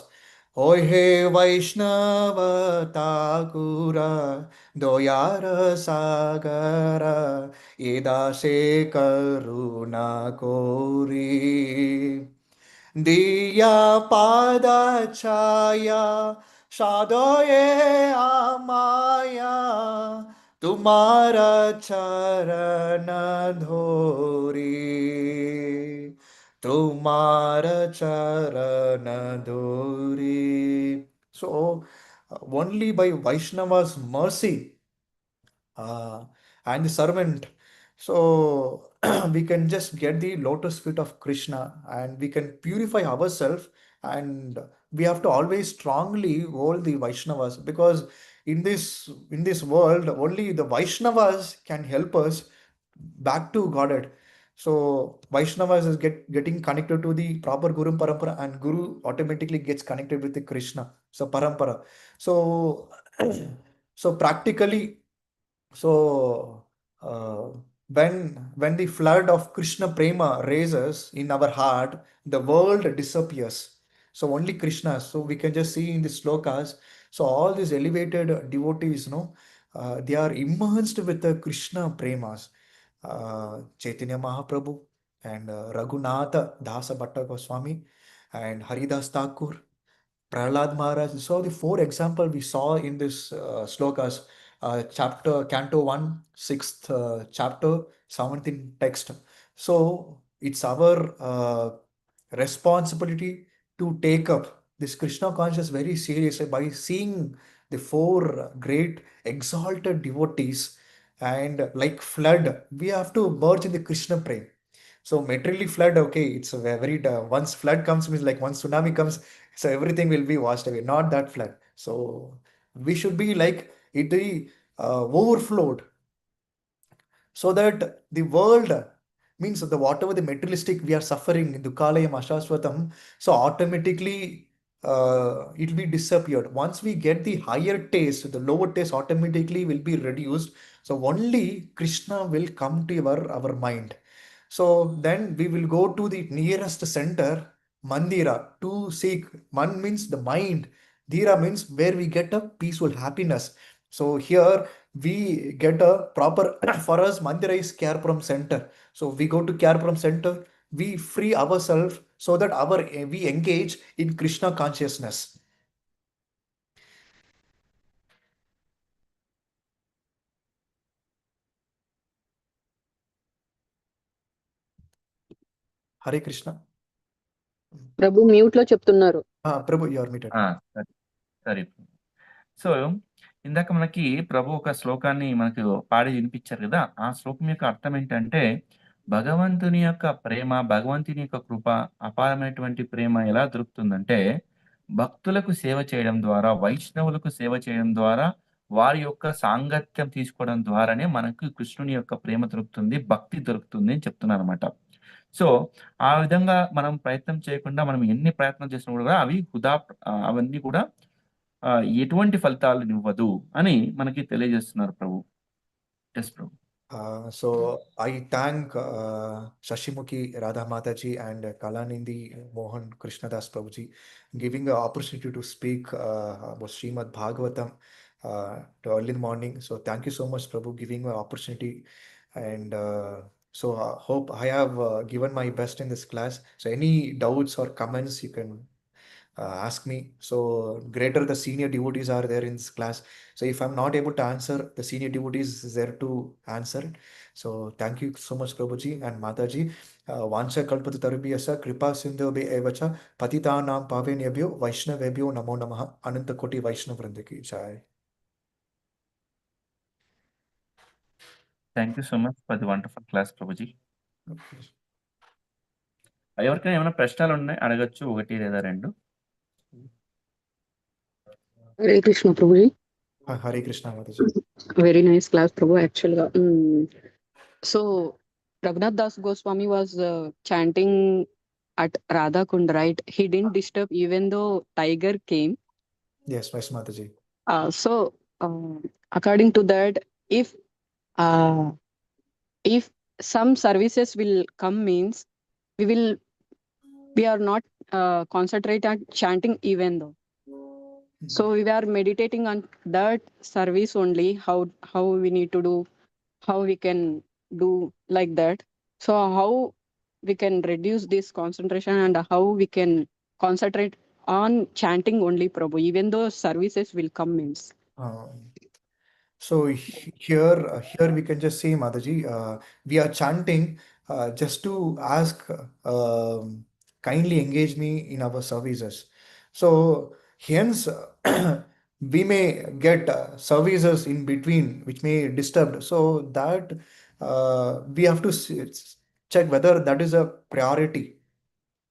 Speaker 1: Oy he Vaishnava Thakura Doyara Sagara Eda se Karuna Kori Diya pada chaya sadoye amaya tumara charana dhori tumara charana dhori. So only by Vaishnava's mercy uh, and the servant. So we can just get the lotus feet of Krishna and we can purify ourselves. And we have to always strongly hold the Vaishnavas, because in this world only the Vaishnavas can help us back to Godhead. So Vaishnavas is getting connected to the proper Guru Parampara, and Guru automatically gets connected with the Krishna. So Parampara. So so practically, so uh, when the flood of Krishna prema raises in our heart, the world disappears. So only Krishna. So we can just see in the slokas. So all these elevated devotees, they are immersed with the Krishna premas. Chaitanya Mahaprabhu and Raghunatha Dasa Bhatta Goswami and Haridas Thakur, Prahlad Maharaj. So the four example we saw in this slokas, chapter Canto 1, 6th chapter, 17th text. So it's our responsibility to take up this Krishna consciousness very seriously by seeing the four great exalted devotees, and like flood, we have to merge in the Krishna prem. So materially flood, okay, it's a very once flood comes means like once tsunami comes, so everything will be washed away. Not that flood. So we should be like it the overflowed, so that the world means the whatever the materialistic we are suffering in dukalayam ashaswatam, so automatically it will be disappeared. Once we get the higher taste, the lower taste automatically will be reduced. So only Krishna will come to our mind. So then we will go to the nearest center, Mandira, to seek. Man means the mind. Dira means where we get a peaceful happiness. So here we get a proper, for us, Mandira is Kyapuram center. So we go to Kyapuram center, we free ourselves so that we engage in Krishna consciousness. Hare Krishna.
Speaker 4: Prabhu mute లో చెప్తున్నారు.
Speaker 1: Prabhu, you are muted.
Speaker 2: సరే సరే. So ఇందాక మనకి ప్రభు ఒక శ్లోకాన్ని మనకు పాడి వినిపించారు కదా, ఆ శ్లోకం యొక్క అర్థం ఏంటంటే, భగవంతుని యొక్క ప్రేమ, భగవంతుని యొక్క కృప, అపారమైనటువంటి ప్రేమ ఎలా దొరుకుతుందంటే, భక్తులకు సేవ చేయడం ద్వారా, వైష్ణవులకు సేవ చేయడం ద్వారా, వారి యొక్క సాంగత్యం తీసుకోవడం ద్వారానే మనకు కృష్ణుని యొక్క ప్రేమ దొరుకుతుంది, భక్తి దొరుకుతుంది అని చెప్తున్నారు అనమాట. సో ఆ విధంగా మనం ప్రయత్నం చేయకుండా మనం ఎన్ని ప్రయత్నం చేసినా కూడా అవన్నీ కూడా ఎటువంటి ఫలితాలు ఇవ్వదు అని మనకి తెలియజేస్తున్నారు ప్రభు. Yes Prabhu.
Speaker 1: So I thank Shashimukhi Radha Mataji and Kalanindi Mohan Krishnadas Prabhuji giving the opportunity to speak about Srimad Bhagavatam to early in the morning. So thank you so much, Prabhu, giving me opportunity. And so hope I have given my best in this class. So any doubts or comments you can ask me. So greater the senior devotees are there in this class. So if I'm not able to answer, the senior devotees is there to answer. So thank you so much, Prabhuji and Mataji. Vansha kalpata tarubhyasa kripa sindhubhe evacha patitanam pavenebhyo vaishnavebhyo namo namaha. Ananta koti Vaishnav vrindaki jai.
Speaker 2: Thank you so much for the wonderful class Prabhuji. ఎవరికైనా ఏమైనా ప్రశ్నలు ఉన్నాయి అడగచ్చు, 1 లేదా 2.
Speaker 4: Hare Krishna Prabhuji.
Speaker 1: Hare Krishna Mataji.
Speaker 4: Very nice class Prabhu. యాక్చువల్ గా so Raghunath Das Goswami was chanting at Radha Kund, right? He didn't disturb even though tiger came.
Speaker 1: Yes, Vaishnavi Mataji.
Speaker 4: So according to that, if uh, if some services will come means we are not concentrate on chanting even though. So we are meditating on that service only, how we need to do, how we can do like that. So how we can reduce this concentration and how we can concentrate on chanting only, Prabhu, even though services will come means.
Speaker 1: So here we can just say, Mataji, we are chanting just to ask, kindly engage me in our services. So hence we may get services in between which may disturb. So that we have to check whether that is a priority,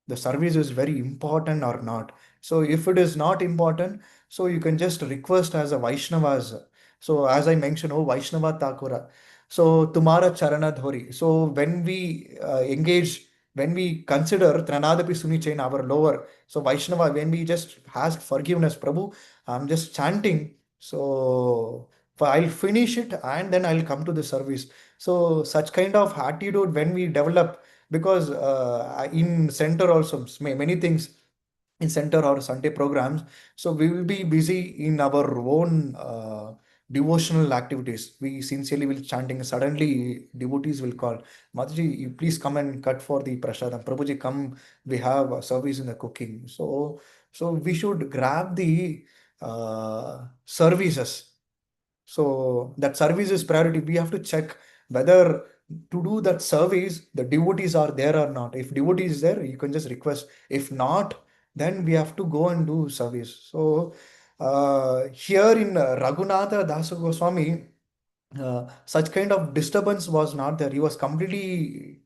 Speaker 1: the service is very important or not. So if it is not important, so you can just request as a Vaishnavas. So as I mentioned, oh Vaishnava Thakura. So Tumara Charana Dhori. So when we engage, when we consider Tranadapi Suni Chain our lower, so Vaishnava, when we just ask forgiveness, Prabhu, I'm just chanting. So I'll finish it and then I'll come to the service. So such kind of attitude when we develop, because in center also many things in center or Sunday programs, so we will be busy in our own devotional activities. We sincerely will chanting. Suddenly, devotees will call, Mataji, you please come and cut for the prasadam. Prabhuji, come, we have a service in the cooking. So we should grab the services. So that service is priority. We have to check whether to do that service, the devotees are there or not. If devotee is there, you can just request. If not, then we have to go and do service. So here in Raghunatha Dasa Goswami, such kind of disturbance was not there. He was completely,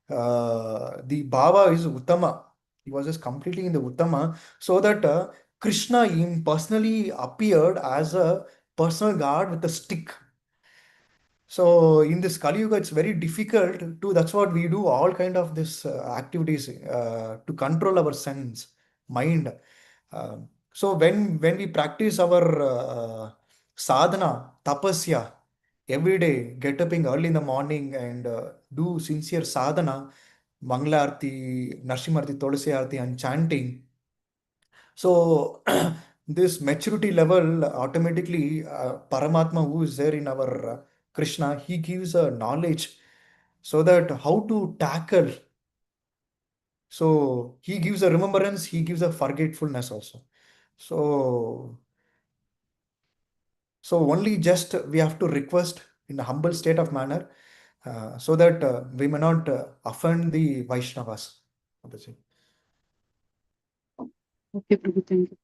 Speaker 1: the Baba is Uttama. He was just completely in the Uttama, so that Krishna him personally appeared as a personal guard with a stick. So in this Kali Yuga, it's very difficult to. That's what we do. All kind of this activities to control our sense, mind. So when we practice our sadhana, tapasya, every day, get up in early in the morning and do sincere sadhana, Mangala Arti, Narsimha Tulasi Arti, and chanting. So this maturity level automatically, Paramatma who is there in our Krishna, he gives a knowledge so that how to tackle. So he gives a remembrance, he gives a forgetfulness also. So only just we have to request in a humble state of manner, so that we may not offend the Vaishnavas. That's it.
Speaker 4: Okay, Prabhu, thank you.